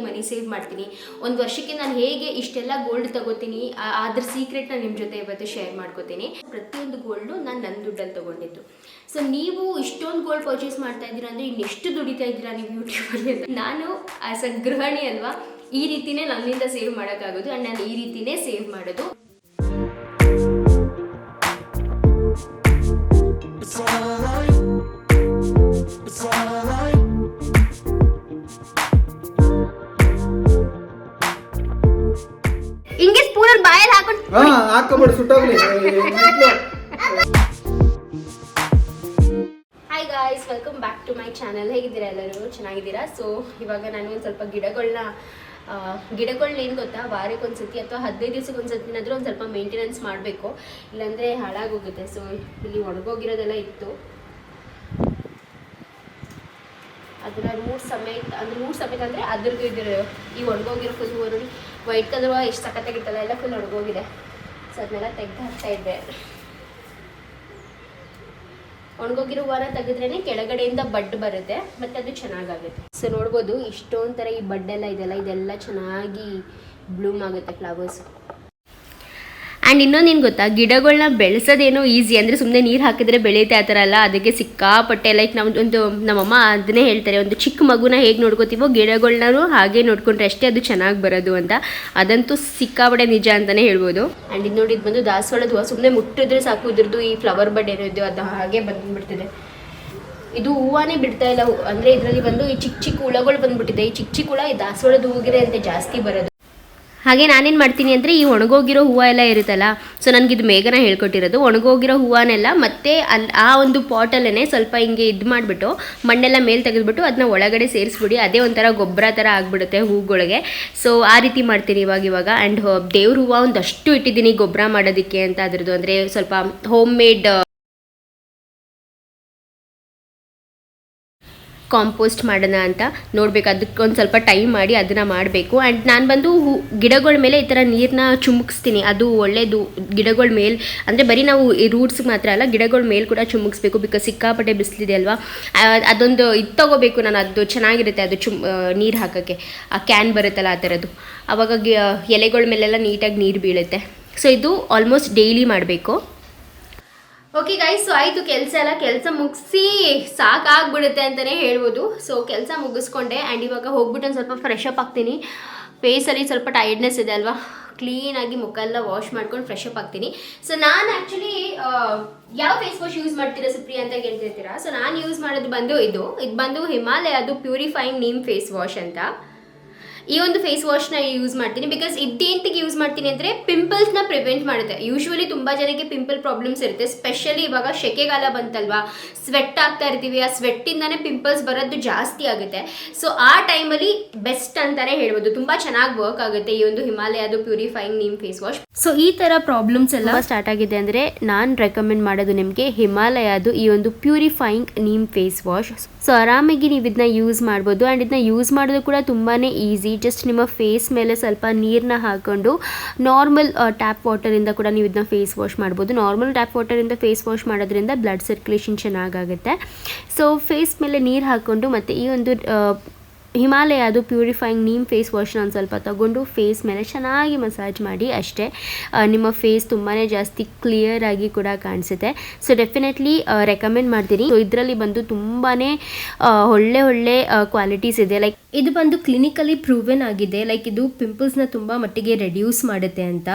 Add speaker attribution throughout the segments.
Speaker 1: ಮನಿ save ಮಾಡ್ತೀನಿ. ಒಂದು ವರ್ಷಕ್ಕೆ ನಾನು ಹೇಗೆ ಇಷ್ಟೆಲ್ಲ ಗೋಲ್ಡ್ ತಗೋತೀನಿ ಅದ್ರ ಸೀಕ್ರೆಟ್ನ ನಿಮ್ಮ ಜೊತೆ ಇವತ್ತು ಶೇರ್ ಮಾಡ್ಕೋತೀನಿ. ಪ್ರತಿಯೊಂದು ಗೋಲ್ಡು ನಾನು ನನ್ನ ದುಡ್ಡಲ್ಲಿ ತೊಗೊಂಡಿದ್ದು. ಸೊ ನೀವು ಇಷ್ಟೊಂದು ಗೋಲ್ಡ್ ಪರ್ಚೇಸ್ ಮಾಡ್ತಾ ಇದ್ದೀರಾ ಅಂದರೆ ಇನ್ನೆಷ್ಟು ದುಡಿತಾ ಇದ್ದೀರಾ ನೀವು ಯೂಟ್ಯೂಬಲ್ಲಿ. ನಾನು ಆ್ಯಸ್ ಅ ಗೃಹಿಣಿ ಅಲ್ವಾ, ಈ ರೀತಿಯೇ ನನ್ನಿಂದ ಸೇವ್ ಮಾಡೋಕ್ಕಾಗೋದು ಆ್ಯಂಡ್ ನಾನು ಈ ರೀತಿಯೇ ಸೇವ್ ಮಾಡೋದು. ಹಿಂಗೆ ಸ್ಪೂನಲ್ಲಿ ಬಾಯಲ್ಲಿ ಹಾಕೊಂಡು
Speaker 2: ಸುಟ್ಟೋಗ್ಲಿ.
Speaker 1: Hi guys, welcome back to my channel. ಹೇಗಿದ್ದೀರಾ ಎಲ್ಲರೂ? ಚೆನ್ನಾಗಿದ್ದೀರಾ? ಸೊ ಇವಾಗ ನಾನು ಒಂದು ಸ್ವಲ್ಪ ಗಿಡಗಳನ್ನ ಏನು ಗೊತ್ತಾ, ವಾರಕ್ಕೆ ಒಂದ್ಸತಿ ಅಥವಾ 15 ದಿವಸಕ್ಕೆ ಒಂದ್ಸತಿನಾದರೂ ಒಂದು ಸ್ವಲ್ಪ ಮೇಂಟೆನೆನ್ಸ್ ಮಾಡಬೇಕು, ಇಲ್ಲಾಂದರೆ ಹಾಳಾಗೋಗುತ್ತೆ. ಸೊ ಇಲ್ಲಿ ಒಣಗೋಗಿರೋದೆಲ್ಲ ಇತ್ತು, ಅದನ್ನ ರೂಟ್ ಸಮೇತ ಅಂದರೆ ಅದ್ರದ್ದು ಇದ್ರು ಈ ಒಣಗೋಗಿರೋ ಫುಲ್ ಹೂವು ನೋಡಿ, ವೈಟ್ ಕಲರ್ ಎಷ್ಟು ಸಖತ್ತಾಗಿರ್ತಲ್ಲ, ಎಲ್ಲ ಫುಲ್ ಒಣಗೋಗಿದೆ. ಸೊ ಅದನ್ನೆಲ್ಲ ತೆಗೆದು ಹಾಕ್ತಾ ಇದ್ದೆ. ಒಣಗೋಗಿರೋ ಹೂವನ್ನ ತೆಗೆದ್ರೇ ಕೆಳಗಡೆಯಿಂದ ಬಡ್ ಬರುತ್ತೆ ಮತ್ತು ಅದು ಚೆನ್ನಾಗಾಗುತ್ತೆ. ಸೊ ನೋಡ್ಬೋದು ಇಷ್ಟೊಂದು ಥರ ಈ ಬಡ್ಡೆಲ್ಲ ಇದೆಲ್ಲ ಚೆನ್ನಾಗಿ ಬ್ಲೂಮ್ ಆಗುತ್ತೆ, ಫ್ಲವರ್ಸ್. ಆ್ಯಂಡ್ ಇನ್ನೊಂದು ಏನು ಗೊತ್ತಾ, ಗಿಡಗಳನ್ನ ಬೆಳೆಸೋದೇನೋ ಈಸಿ, ಅಂದರೆ ಸುಮ್ಮನೆ ನೀರು ಹಾಕಿದ್ರೆ ಬೆಳೆಯುತ್ತೆ ಆ ಥರ ಅಲ್ಲ. ಅದಕ್ಕೆ ಸಿಕ್ಕಾಪಟ್ಟೆ ಲೈಕ್ ನಮ್ಮಮ್ಮ ಅದನ್ನೇ ಹೇಳ್ತಾರೆ, ಒಂದು ಚಿಕ್ಕ ಮಗುನ ಹೇಗೆ ನೋಡ್ಕೋತೀವೋ ಗಿಡಗಳನ್ನೂ ಹಾಗೆ ನೋಡ್ಕೊಂಡ್ರೆ ಅಷ್ಟೇ ಅದು ಚೆನ್ನಾಗಿ ಬರೋದು ಅಂತ. ಅದಂತೂ ಸಿಕ್ಕಾಪಟ್ಟೆ ನಿಜ ಅಂತಲೇ ಹೇಳ್ಬೋದು. ಆ್ಯಂಡ್ ಇದು ನೋಡಿ, ಇದು ಬಂದು ದಾಸವಾಳದ ಹೂವು. ಸುಮ್ಮನೆ ಮುಟ್ಟಿದ್ರೆ ಸಾಕು ಇದ್ರದ್ದು ಈ ಫ್ಲವರ್ ಬಡ್ ಏನೋ ಇದು ಅದು ಹಾಗೆ ಬಂದುಬಿಡ್ತಿದೆ. ಇದು ಹೂವಾನೇ ಬಿಡ್ತಾ ಇಲ್ಲ, ಅಂದರೆ ಇದರಲ್ಲಿ ಬಂದು ಈ ಚಿಕ್ಕ ಹುಳಗಳು ಬಂದುಬಿಟ್ಟಿದೆ. ಈ ಚಿಕ್ಕ ಹುಳ ಈ ದಾಸವಾಳದ ಹೂವಿಗೆ ಅಂತ ಜಾಸ್ತಿ ಬರೋದು. ಹಾಗೆ ನಾನೇನು ಮಾಡ್ತೀನಿ ಅಂದರೆ ಈ ಒಣಗೋಗಿರೋ ಹೂವು ಎಲ್ಲ ಇರುತ್ತಲ್ಲ, ಸೊ ನನಗಿದು ಮೇಘನ ಹೇಳ್ಕೊಟ್ಟಿರೋದು. ಒಣಗೋಗಿರೋ ಹೂವನ್ನೆಲ್ಲ ಮತ್ತೆ ಆ ಒಂದು ಪಾಟಲ್ಲೇ ಸ್ವಲ್ಪ ಹಿಂಗೆ ಇದು ಮಾಡಿಬಿಟ್ಟು ಮಣ್ಣೆಲ್ಲ ಮೇಲೆ ತೆಗೆದುಬಿಟ್ಟು ಅದನ್ನ ಒಳಗಡೆ ಸೇರಿಸ್ಬಿಡಿ, ಅದೇ ಒಂಥರ ಗೊಬ್ಬರ ಥರ ಆಗಿಬಿಡುತ್ತೆ ಹೂಗಳಿಗೆ. ಸೊ ಆ ರೀತಿ ಮಾಡ್ತೀನಿ ಇವಾಗ. ಆ್ಯಂಡ್ ದೇವ್ರ ಹೂವು ಒಂದಷ್ಟು ಇಟ್ಟಿದ್ದೀನಿ ಗೊಬ್ಬರ ಮಾಡೋದಕ್ಕೆ ಅಂತ, ಅದ್ರದ್ದು ಅಂದರೆ ಸ್ವಲ್ಪ ಹೋಮ್ ಮೇಡ್ ಕಾಂಪೋಸ್ಟ್ ಮಾಡೋಣ ಅಂತ ನೋಡಬೇಕು. ಅದಕ್ಕೊಂದು ಸ್ವಲ್ಪ ಟೈಮ್ ಮಾಡಿ ಅದನ್ನು ಮಾಡಬೇಕು. ಆ್ಯಂಡ್ ನಾನು ಬಂದು ಗಿಡಗಳ ಮೇಲೆ ಈ ಥರ ನೀರನ್ನ ಚುಮುಕಿಸ್ತೀನಿ, ಅದು ಒಳ್ಳೆಯದು ಗಿಡಗಳ ಮೇಲೆ. ಅಂದರೆ ಬರೀ ನಾವು ಈ ರೂಟ್ಸ್ಗೆ ಮಾತ್ರ ಅಲ್ಲ, ಗಿಡಗಳ ಮೇಲೆ ಕೂಡ ಚುಮುಕಿಸ್ಬೇಕು. ಬಿಕಾಸ್ ಸಿಕ್ಕಾಪಟ್ಟೆ ಬಿಸಿಲಿದೆ ಅಲ್ವಾ. ಅದೊಂದು ಇದು ತೊಗೋಬೇಕು ನಾನು, ಅದು ಚೆನ್ನಾಗಿರುತ್ತೆ. ಅದು ನೀರು ಹಾಕೋಕ್ಕೆ ಆ ಕ್ಯಾನ್ ಬರುತ್ತಲ್ಲ ಆ ಥರದ್ದು, ಆವಾಗ ಎಲೆಗಳ ಮೇಲೆಲ್ಲ ನೀಟಾಗಿ ನೀರು ಬೀಳುತ್ತೆ. ಸೊ ಇದು ಆಲ್ಮೋಸ್ಟ್ ಡೈಲಿ ಮಾಡಬೇಕು. ಓಕೆ ಗೈಸ್, ಸೊ ಆಯಿತು ಕೆಲಸ ಮುಗಿಸಿ ಸಾಕಾಗ್ಬಿಡುತ್ತೆ ಅಂತಲೇ ಹೇಳ್ಬೋದು. ಸೊ ಕೆಲಸ ಮುಗಿಸ್ಕೊಂಡೆ ಆ್ಯಂಡ್ ಇವಾಗ ಹೋಗ್ಬಿಟ್ಟು ಒಂದು ಸ್ವಲ್ಪ ಫ್ರೆಶ್ ಅಪ್ ಆಗ್ತೀನಿ. ಫೇಸಲ್ಲಿ ಸ್ವಲ್ಪ ಟೈರ್ಡ್ನೆಸ್ ಇದೆ ಅಲ್ವಾ, ಕ್ಲೀನಾಗಿ ಮುಖ ಎಲ್ಲ ವಾಶ್ ಮಾಡ್ಕೊಂಡು ಫ್ರೆಶ್ ಅಪ್ ಆಗ್ತೀನಿ. ಸೊ ನಾನು ಆ್ಯಕ್ಚುಲಿ ಯಾವ ಫೇಸ್ ವಾಶ್ ಯೂಸ್ ಮಾಡ್ತೀರಾ ಸುಪ್ರಿಯಾ ಅಂತ ಕೇಳ್ತಿರ್ತೀರಾ. ಸೊ ನಾನು ಯೂಸ್ ಮಾಡೋದು ಬಂದು ಇದು ಬಂದು ಹಿಮಾಲಯದು ಪ್ಯೂರಿಫೈಯಿಂಗ್ ನೀಮ್ ಫೇಸ್ ವಾಶ್ ಅಂತ. ಈ ಒಂದು ಫೇಸ್ ವಾಶ್ನ ಯೂಸ್ ಮಾಡ್ತೀನಿ. ಬಿಕಾಸ್ ಇದೇಂತಿಗೆ ಯೂಸ್ ಮಾಡ್ತೀನಿ ಅಂದರೆ ಪಿಂಪಲ್ಸ್ನ ಪ್ರಿವೆಂಟ್ ಮಾಡುತ್ತೆ. ಯೂಶ್ವಲಿ ತುಂಬ ಜನಕ್ಕೆ ಪಿಂಪಲ್ ಪ್ರಾಬ್ಲಮ್ಸ್ ಇರುತ್ತೆ, ಸ್ಪೆಷಲಿ ಇವಾಗ ಸೆಕೆಗಾಲ ಬಂತಲ್ವಾ, ಸ್ವೆಟ್ ಆಗ್ತಾ ಇರ್ತೀವಿ, ಆ ಸ್ವೆಟ್ಟಿಂದಾನೇ ಪಿಂಪಲ್ಸ್ ಬರೋದು ಜಾಸ್ತಿ ಆಗುತ್ತೆ. ಸೊ ಆ ಟೈಮಲ್ಲಿ ಬೆಸ್ಟ್ ಅಂತಲೇ ಹೇಳ್ಬೋದು, ತುಂಬ ಚೆನ್ನಾಗಿ ವರ್ಕ್ ಆಗುತ್ತೆ ಈ ಒಂದು ಹಿಮಾಲಯದು purifying neem face wash. So ಈ ಥರ ಪ್ರಾಬ್ಲಮ್ಸ್ ಎಲ್ಲ ಸ್ಟಾರ್ಟ್ ಆಗಿದೆ ಅಂದರೆ ನಾನು ರೆಕಮೆಂಡ್ ಮಾಡೋದು ನಿಮಗೆ ಹಿಮಾಲಯದು ಈ ಒಂದು purifying neem face wash. So ಆರಾಮಾಗಿ ನೀವು ಇದನ್ನ ಯೂಸ್ ಮಾಡ್ಬೋದು. ಆ್ಯಂಡ್ ಇದನ್ನ ಯೂಸ್ ಮಾಡೋದು ಕೂಡ ತುಂಬಾ ಈಸಿ. ಜಸ್ಟ್ ನಿಮ್ಮ ಫೇಸ್ ಮೇಲೆ ಸ್ವಲ್ಪ ನೀರನ್ನ ಹಾಕ್ಕೊಂಡು ನಾರ್ಮಲ್ ಟ್ಯಾಪ್ ವಾಟರಿಂದ ಕೂಡ ನೀವು ಇದನ್ನ ಫೇಸ್ ವಾಶ್ ಮಾಡ್ಬೋದು. ನಾರ್ಮಲ್ ಟ್ಯಾಪ್ ವಾಟರಿಂದ ಫೇಸ್ ವಾಶ್ ಮಾಡೋದ್ರಿಂದ ಬ್ಲಡ್ ಸರ್ಕ್ಯುಲೇಷನ್ ಚೆನ್ನಾಗಾಗುತ್ತೆ. ಸೊ ಫೇಸ್ ಮೇಲೆ ನೀರು ಹಾಕ್ಕೊಂಡು ಮತ್ತು ಈ ಒಂದು ಹಿಮಾಲಯದು ಪ್ಯೂರಿಫೈಯಿಂಗ್ ನೀಮ್ ಫೇಸ್ ವಾಶ್ನ ಒಂದು ಸ್ವಲ್ಪ ತಗೊಂಡು ಫೇಸ್ ಮೇಲೆ ಚೆನ್ನಾಗಿ ಮಸಾಜ್ ಮಾಡಿ ಅಷ್ಟೇ. ನಿಮ್ಮ ಫೇಸ್ ತುಂಬಾ ಜಾಸ್ತಿ ಕ್ಲಿಯರ್ ಆಗಿ ಕೂಡ ಕಾಣಿಸುತ್ತೆ. ಸೊ ಡೆಫಿನೆಟ್ಲಿ ರೆಕಮೆಂಡ್ ಮಾಡ್ತೀನಿ. ಸೊ ಇದರಲ್ಲಿ ಬಂದು ತುಂಬಾ ಒಳ್ಳೆ ಕ್ವಾಲಿಟೀಸ್ ಇದೆ. ಲೈಕ್ ಇದು ಬಂದು ಕ್ಲಿನಿಕಲಿ ಪ್ರೂವೆನ್ ಆಗಿದೆ, ಲೈಕ್ ಇದು ಪಿಂಪಲ್ಸ್ನ ತುಂಬ ಮಟ್ಟಿಗೆ ರೆಡ್ಯೂಸ್ ಮಾಡುತ್ತೆ ಅಂತ.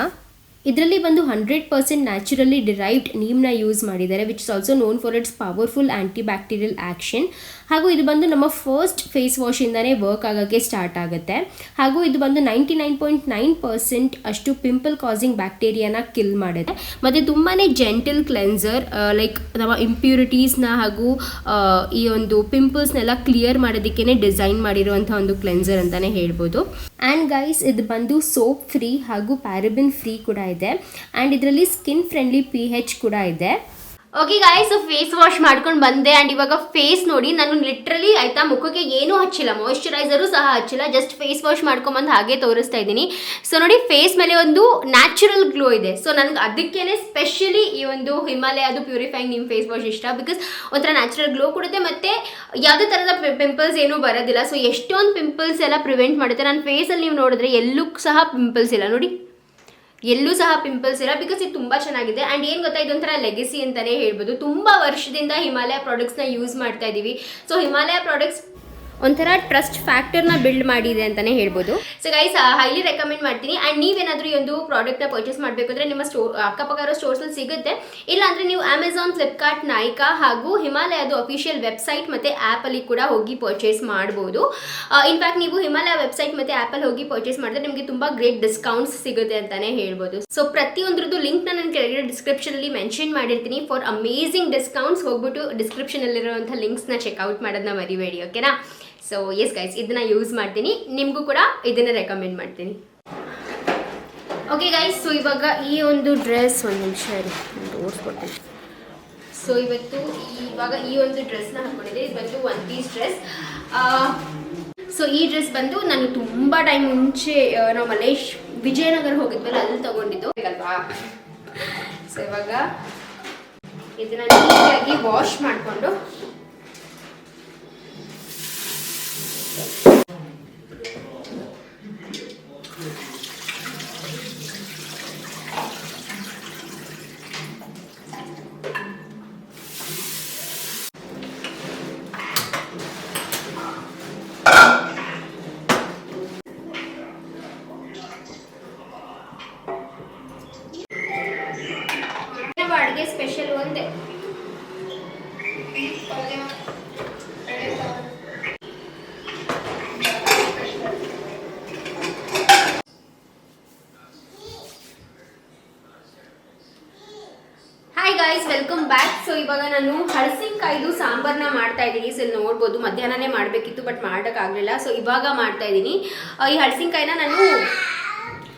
Speaker 1: ಇದರಲ್ಲಿ ಬಂದು 100% ನ್ಯಾಚುರಲಿ ಡಿರೈವ್ಡ್ ನೀಮ್ನ ಯೂಸ್ ಮಾಡಿದ್ದಾರೆ, which is also known for it's powerful anti bacterial action. ಹಾಗೂ ಇದು ಬಂದು ನಮ್ಮ ಫಸ್ಟ್ ಫೇಸ್ ವಾಶಿಂದನೇ ವರ್ಕ್ ಆಗೋಕ್ಕೆ ಸ್ಟಾರ್ಟ್ ಆಗುತ್ತೆ. ಹಾಗೂ ಇದು ಬಂದು 99.9% ಅಷ್ಟು ಪಿಂಪಲ್ ಕಾಸಿಂಗ್ ಬ್ಯಾಕ್ಟೀರಿಯಾನ ಕಿಲ್ ಮಾಡುತ್ತೆ. ಮತ್ತು ತುಂಬಾ ಜೆಂಟಲ್ ಕ್ಲೆನ್ಸರ್, ಲೈಕ್ ನಮ್ಮ ಇಂಪ್ಯೂರಿಟೀಸ್ನ ಹಾಗೂ ಈ ಒಂದು ಪಿಂಪಲ್ಸ್ನೆಲ್ಲ ಕ್ಲಿಯರ್ ಮಾಡೋದಕ್ಕೇ ಡಿಸೈನ್ ಮಾಡಿರುವಂಥ ಒಂದು ಕ್ಲೆನ್ಸರ್ ಅಂತಲೇ ಹೇಳ್ಬೋದು. ಆ್ಯಂಡ್ ಗೈಸ್, ಇದು ಬಂದು ಸೋಪ್ ಫ್ರೀ ಹಾಗೂ ಪ್ಯಾರಬಿನ್ ಫ್ರೀ ಕೂಡ ಇದೆ. ಆ್ಯಂಡ್ ಇದರಲ್ಲಿ ಸ್ಕಿನ್ ಫ್ರೆಂಡ್ಲಿ pH ಕೂಡ ಇದೆ. ಓಕೆ ಗಾಯ್ಸ್, ಫೇಸ್ ವಾಶ್ ಮಾಡ್ಕೊಂಡು ಬಂದೆ ಆ್ಯಂಡ್ ಇವಾಗ ಫೇಸ್ ನೋಡಿ ನಾನು ಲಿಟ್ರಲಿ ಆಯ್ತಾ ಮುಖಕ್ಕೆ ಏನೂ ಹಚ್ಚಿಲ್ಲ, ಮಾಯಿಶ್ಚರೈಸರು ಸಹ ಹಚ್ಚಿಲ್ಲ, ಜಸ್ಟ್ ಫೇಸ್ ವಾಶ್ ಮಾಡ್ಕೊಂಬಂದು ಹಾಗೆ ತೋರಿಸ್ತಾ ಇದ್ದೀನಿ. ಸೊ ನೋಡಿ ಫೇಸ್ ಮೇಲೆ ಒಂದು ನ್ಯಾಚುರಲ್ ಗ್ಲೋ ಇದೆ. ಸೊ ನನಗೆ ಅದಕ್ಕೇನೆ ಸ್ಪೆಷಲಿ ಈ ಒಂದು ಹಿಮಾಲಯದು ಪ್ಯೂರಿಫೈಯಿಂಗ್ ನಿಮ್ಮ ಫೇಸ್ ವಾಶ್ ಇಷ್ಟ. ಬಿಕಾಸ್ ಒಂಥರ ನ್ಯಾಚುರಲ್ ಗ್ಲೋ ಕೊಡುತ್ತೆ ಮತ್ತು ಯಾವುದೇ ಥರದ ಪಿಂಪಲ್ಸ್ ಏನೂ ಬರೋದಿಲ್ಲ. ಸೊ ಎಷ್ಟೊಂದು ಪಿಂಪಲ್ಸ್ ಎಲ್ಲ ಪ್ರಿವೆಂಟ್ ಮಾಡುತ್ತೆ. ನನ್ನ ಫೇಸಲ್ಲಿ ನೀವು ನೋಡಿದ್ರೆ ಎಲ್ಲೂ ಸಹ ಪಿಂಪಲ್ಸ್ ಇಲ್ಲ ನೋಡಿ, ಎಲ್ಲೂ ಸಹ ಪಿಂಪಲ್ಸ್ ಇಲ್ಲ. ಬಿಕಾಸ್ ಇದು ತುಂಬ ಚೆನ್ನಾಗಿದೆ. ಆ್ಯಂಡ್ ಏನು ಗೊತ್ತಾ, ಇದೊಂಥರ ಲೆಗಸಿ ಅಂತಲೇ ಹೇಳ್ಬೋದು. ತುಂಬ ವರ್ಷದಿಂದ ಹಿಮಾಲಯ ಪ್ರಾಡಕ್ಟ್ಸ್ನ ಯೂಸ್ ಮಾಡ್ತಾ ಇದ್ದೀವಿ. ಸೊ ಹಿಮಾಲಯ ಪ್ರಾಡಕ್ಟ್ಸ್ ಒಂಥರ ಟ್ರಸ್ಟ್ ಫ್ಯಾಕ್ಟರ್ನ ಬಿಲ್ಡ್ ಮಾಡಿದೆ ಅಂತಲೇ ಹೇಳ್ಬೋದು. ಸೊ ಗೈಸ್, ಹೈಲಿ ರೆಕಮೆಂಡ್ ಮಾಡ್ತೀನಿ. ಆ್ಯಂಡ್ ನೀವೇನಾದರೂ ಈ ಒಂದು ಪ್ರಾಡಕ್ಟ್ನ ಪರ್ಚೇಸ್ ಮಾಡಬೇಕು ಅಂದರೆ ನಿಮ್ಮ ಅಕ್ಕಪಕ್ಕ ಇರೋ ಸ್ಟೋರ್ಸಲ್ಲಿ ಸಿಗುತ್ತೆ. ಇಲ್ಲಾಂದರೆ ನೀವು ಅಮೆಝಾನ್, ಫ್ಲಿಪ್ಕಾರ್ಟ್, ನೈಕಾ ಹಾಗೂ ಹಿಮಾಲಯದು ಅಫಿಷಿಯಲ್ ವೆಬ್ಸೈಟ್ ಮತ್ತು ಆ್ಯಪಲ್ಲಿ ಕೂಡ ಹೋಗಿ ಪರ್ಚೇಸ್ ಮಾಡ್ಬೋದು. ಇನ್ಫ್ಯಾಕ್ಟ್ ನೀವು ಹಿಮಾಲಯ ವೆಬ್ಸೈಟ್ ಮತ್ತು ಆ್ಯಪಲ್ಲಿ ಹೋಗಿ ಪರ್ಚೇಸ್ ಮಾಡಿದ್ರೆ ನಿಮಗೆ ತುಂಬ ಗ್ರೇಟ್ ಡಿಸ್ಕೌಂಟ್ಸ್ ಸಿಗುತ್ತೆ ಅಂತಲೇ ಹೇಳ್ಬೋದು. ಸೊ ಪ್ರತಿಯೊಂದ್ರದ್ದು ಲಿಂಕ್ನ ನಾನು ಕೆಳಗಡೆ ಡಿಸ್ಕ್ರಿಪ್ಷನಲ್ಲಿ ಮೆನ್ಷನ್ ಮಾಡಿರ್ತೀನಿ ಫಾರ್ ಅಮೇಝಿಂಗ್ ಡಿಸ್ಕೌಂಟ್ಸ್. ಹೋಗ್ಬಿಟ್ಟು ಡಿಸ್ಕ್ರಿಪ್ಷನಲ್ಲಿರುವಂಥ ಲಿಂಕ್ಸ್ನ ಚೆಕ್ಔಟ್ ಮಾಡೋದನ್ನ ಮರಿಬೇಡಿ, ಓಕೆನಾ? ಸೊ ಎಸ್ ಗೈಸ್, ಇದನ್ನ ಯೂಸ್ ಮಾಡ್ತೀನಿ, ನಿಮಗೂ ಕೂಡ ಇದನ್ನು ರೆಕಮೆಂಡ್ ಮಾಡ್ತೀನಿ. ಓಕೆ ಗೈಸ್, ಸೊ ಇವಾಗ ಈ ಒಂದು ಡ್ರೆಸ್ ಒಂದು ನಿಮಿಷ ತೋರಿಸ್ಕೊಡ್ತೀನಿ. ಸೊ ಇವಾಗ ಈ ಒಂದು ಡ್ರೆಸ್ನ ಹಾಕ್ಕೊಂಡಿದ್ದೆ. ಇದು ಬಂದು ಒನ್ ಪೀಸ್ ಡ್ರೆಸ್. ಸೊ ಈ ಡ್ರೆಸ್ ಬಂದು ನಾನು ತುಂಬ ಟೈಮ್ ಮುಂಚೆ ನಾವು ವಿಜಯನಗರ ಹೋಗಿದ್ವಲ್ಲ ಅಲ್ಲಿ ತಗೊಂಡಿದ್ದು ಅಲ್ವಾ. ಸೊ ಇವಾಗ ಇದನ್ನ ನೀಟಾಗಿ ವಾಶ್ ಮಾಡಿಕೊಂಡು ಅಡುಗೆ ಸ್ಪೆಷಲ್ ಒಂದೇ ಗೈಸ್, ವೆಲ್ಕಮ್ ಬ್ಯಾಕ್. ಸೊ ಇವಾಗ ನಾನು ಹಳಸಿನಕಾಯಿದು ಸಾಂಬಾರನ್ನ ಮಾಡ್ತಾ ಇದ್ದೀನಿ. ಸೊ ಇಲ್ಲಿ ನೋಡ್ಬೋದು, ಮಧ್ಯಾಹ್ನನೇ ಮಾಡಬೇಕಿತ್ತು ಬಟ್ ಮಾಡೋಕ್ಕಾಗಲಿಲ್ಲ. ಸೊ ಇವಾಗ ಮಾಡ್ತಾ ಇದ್ದೀನಿ. ಈ ಹಳಸಿನಕಾಯಿನ ನಾನು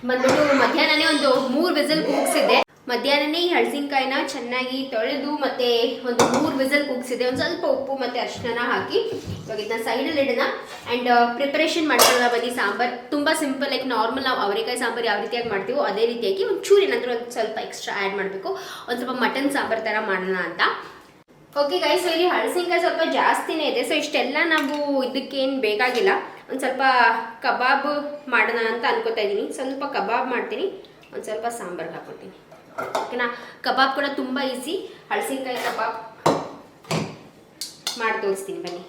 Speaker 1: ಬಂದ್ಬಿಟ್ಟು ಮಧ್ಯಾಹ್ನನೇ ಒಂದು 3 ವಿಸಲ್ ಕೂಗಿಸಿದ್ದೆ. ಮಧ್ಯಾಹ್ನನೇ ಈ ಹಳಸಿನಕಾಯಿನ ಚೆನ್ನಾಗಿ ತೊಳೆದು ಮತ್ತೆ ಒಂದು 3 ವಿಸಲ್ ಕೂಗಿಸಿದೆ. ಒಂದು ಸ್ವಲ್ಪ ಉಪ್ಪು ಮತ್ತು ಅರಿಶಿನ ಹಾಕಿ ಇವಾಗ ಇದನ್ನ ಸೈಡಲ್ಲಿ ಇಡೋಣ. ಆ್ಯಂಡ್ ಪ್ರಿಪರೇಷನ್ ಮಾಡ್ಕೊಳ್ಳೋಣ ಬನ್ನಿ. ಸಾಂಬಾರು ತುಂಬ ಸಿಂಪಲ್, ಲೈಕ್ ನಾರ್ಮಲ್ ನಾವು ಅವರೆಕಾಯಿ ಸಾಂಬಾರು ಯಾವ ರೀತಿಯಾಗಿ ಮಾಡ್ತೀವೋ ಅದೇ ರೀತಿಯಾಗಿ ಒಂಚೂರು ಏನಾದರೂ ಒಂದು ಸ್ವಲ್ಪ ಎಕ್ಸ್ಟ್ರಾ ಆ್ಯಡ್ ಮಾಡಬೇಕು. ಒಂದು ಸ್ವಲ್ಪ ಮಟನ್ ಸಾಂಬಾರು ಥರ ಮಾಡೋಣ ಅಂತ. ಓಕೆ ಗೈಸ್, ಸೊ ಇಲ್ಲಿ ಹಳಸಿನಕಾಯಿ ಸ್ವಲ್ಪ ಜಾಸ್ತಿನೇ ಇದೆ. ಸೊ ಇಷ್ಟೆಲ್ಲ ನಾವು ಇದಕ್ಕೇನು ಬೇಕಾಗಿಲ್ಲ. ಒಂದು ಸ್ವಲ್ಪ ಕಬಾಬ್ ಮಾಡೋಣ ಅಂತ ಅನ್ಕೋತಾ ಇದ್ದೀನಿ. ಸ್ವಲ್ಪ ಕಬಾಬ್ ಮಾಡ್ತೀನಿ, ಒಂದು ಸ್ವಲ್ಪ ಸಾಂಬಾರು ಹಾಕ್ಕೊಡ್ತೀನಿ, ಓಕೆನಾ? ಕಬಾಬ್ ಕೂಡ ತುಂಬ ಈಸಿ. ಹಳಸಿನಕಾಯಿ ಕಬಾಬ್ ಮಾಡಿ ತೋರಿಸ್ತೀನಿ ಬನ್ನಿ.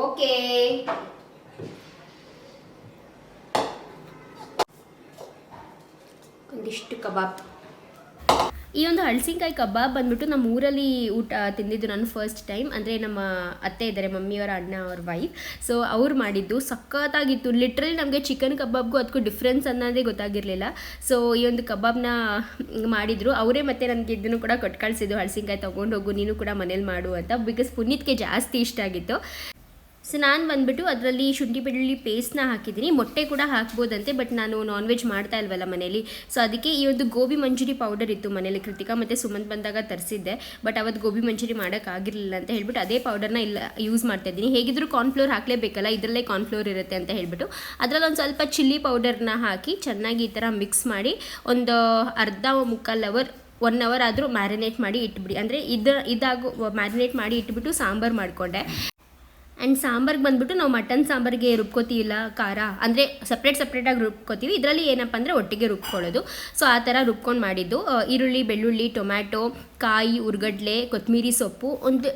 Speaker 1: ಓಕೆ, ಒಂದಿಷ್ಟು ಕಬಾಬ್. ಈ ಒಂದು ಹಳಸಿನಕಾಯಿ ಕಬಾಬ್ ಬಂದ್ಬಿಟ್ಟು ನಮ್ಮ ಊರಲ್ಲಿ ಊಟ ತಿಂದಿದ್ದು ನಾನು ಫಸ್ಟ್ ಟೈಮ್. ಅಂದರೆ ನಮ್ಮ ಅತ್ತೆ ಇದ್ದಾರೆ, ಮಮ್ಮಿಯವರ ಅಣ್ಣ ಅವ್ರ ವೈಫ್. ಸೊ ಅವ್ರು ಮಾಡಿದ್ದು ಸಖತ್ತಾಗಿತ್ತು. ಲಿಟ್ರಲಿ ನಮಗೆ ಚಿಕನ್ ಕಬಾಬ್ಗೂ ಅದಕ್ಕೂ ಡಿಫ್ರೆನ್ಸ್ ಅನ್ನೋದೇ ಗೊತ್ತಾಗಿರಲಿಲ್ಲ. ಸೊ ಈ ಒಂದು ಕಬಾಬ್ನ ಮಾಡಿದರು ಅವರೇ. ಮತ್ತು ನನಗೆ ಇದನ್ನು ಕೂಡ ಕೊಟ್ಟು ಕಳಿಸಿದ್ದು, ಹಳಸಿನಕಾಯಿ ತೊಗೊಂಡೋಗು ನೀನು ಕೂಡ ಮನೇಲಿ ಮಾಡು ಅಂತ. ಬಿಕಾಸ್ ಪುನೀತ್ಗೆ ಜಾಸ್ತಿ ಇಷ್ಟ ಆಗಿತ್ತು. ಸೊ ನಾನು ಬಂದುಬಿಟ್ಟು ಅದರಲ್ಲಿ ಶುಂಠಿ ಬೆಳ್ಳುಳ್ಳಿ ಪೇಸ್ಟ್ನ ಹಾಕಿದ್ದೀನಿ. ಮೊಟ್ಟೆ ಕೂಡ ಹಾಕ್ಬೋದಂತೆ, ಬಟ್ ನಾನು ನಾನ್ ವೆಜ್ ಮಾಡ್ತಾ ಇಲ್ವಲ್ಲ ಮನೇಲಿ. ಸೊ ಅದಕ್ಕೆ ಈ ಒಂದು ಗೋಬಿ ಮಂಚೂರಿ ಪೌಡರ್ ಇತ್ತು ಮನೇಲಿ. ಕೃತಿಕಾ ಮತ್ತು ಸುಮಂತ್ ಬಂದಾಗ ತರಿಸಿದ್ದೆ, ಬಟ್ ಅವತ್ತು ಗೋಬಿ ಮಂಚೂರಿ ಮಾಡೋಕ್ಕಾಗಿರಲಿಲ್ಲ ಅಂತ ಹೇಳ್ಬಿಟ್ಟು ಅದೇ ಪೌಡರ್ನ ಇಲ್ಲ ಯೂಸ್ ಮಾಡ್ತಾಯಿದ್ದೀನಿ. ಹೇಗಿದ್ದರೂ ಕಾರ್ನ್ಫ್ಲೋರ್ ಹಾಕಲೇಬೇಕಲ್ಲ, ಇದರಲ್ಲೇ ಕಾರ್ನ್ಫ್ಲೋರ್ ಇರುತ್ತೆ ಅಂತ ಹೇಳ್ಬಿಟ್ಟು ಅದರಲ್ಲಿ ಒಂದು ಸ್ವಲ್ಪ ಚಿಲ್ಲಿ ಪೌಡರ್ನ ಹಾಕಿ ಚೆನ್ನಾಗಿ ಈ ಥರ ಮಿಕ್ಸ್ ಮಾಡಿ ಒಂದು ಮುಕ್ಕಾಲು ಅವರ್ 1 ಅವರ್ ಆದರೂ ಮ್ಯಾರಿನೇಟ್ ಮಾಡಿ ಇಟ್ಬಿಡಿ. ಅಂದರೆ ಮ್ಯಾರಿನೇಟ್ ಮಾಡಿ ಇಟ್ಬಿಟ್ಟು ಸಾಂಬಾರು ಮಾಡಿಕೊಂಡೆ. ಆ್ಯಂಡ್ ಸಾಂಬಾರ್ಗೆ ಬಂದುಬಿಟ್ಟು ನಾವು ಮಟನ್ ಸಾಂಬಾರಿಗೆ ರುಬ್ಕೋತೀವಿಲ್ಲ ಖಾರ, ಅಂದರೆ ಸಪ್ರೇಟಾಗಿ ರುಬ್ಕೋತೀವಿ. ಇದರಲ್ಲಿ ಏನಪ್ಪ ಅಂದರೆ ಒಟ್ಟಿಗೆ ರುಬ್ಕೊಳ್ಳೋದು. ಸೊ ಆ ಥರ ರುಬ್ಕೊಂಡು ಮಾಡಿದ್ದು. ಈರುಳ್ಳಿ, ಬೆಳ್ಳುಳ್ಳಿ, ಟೊಮ್ಯಾಟೊ, ಕಾಯಿ, ಉರ್ಗಡ್ಲೆ, ಕೊತ್ತಂಬರಿ ಸೊಪ್ಪು,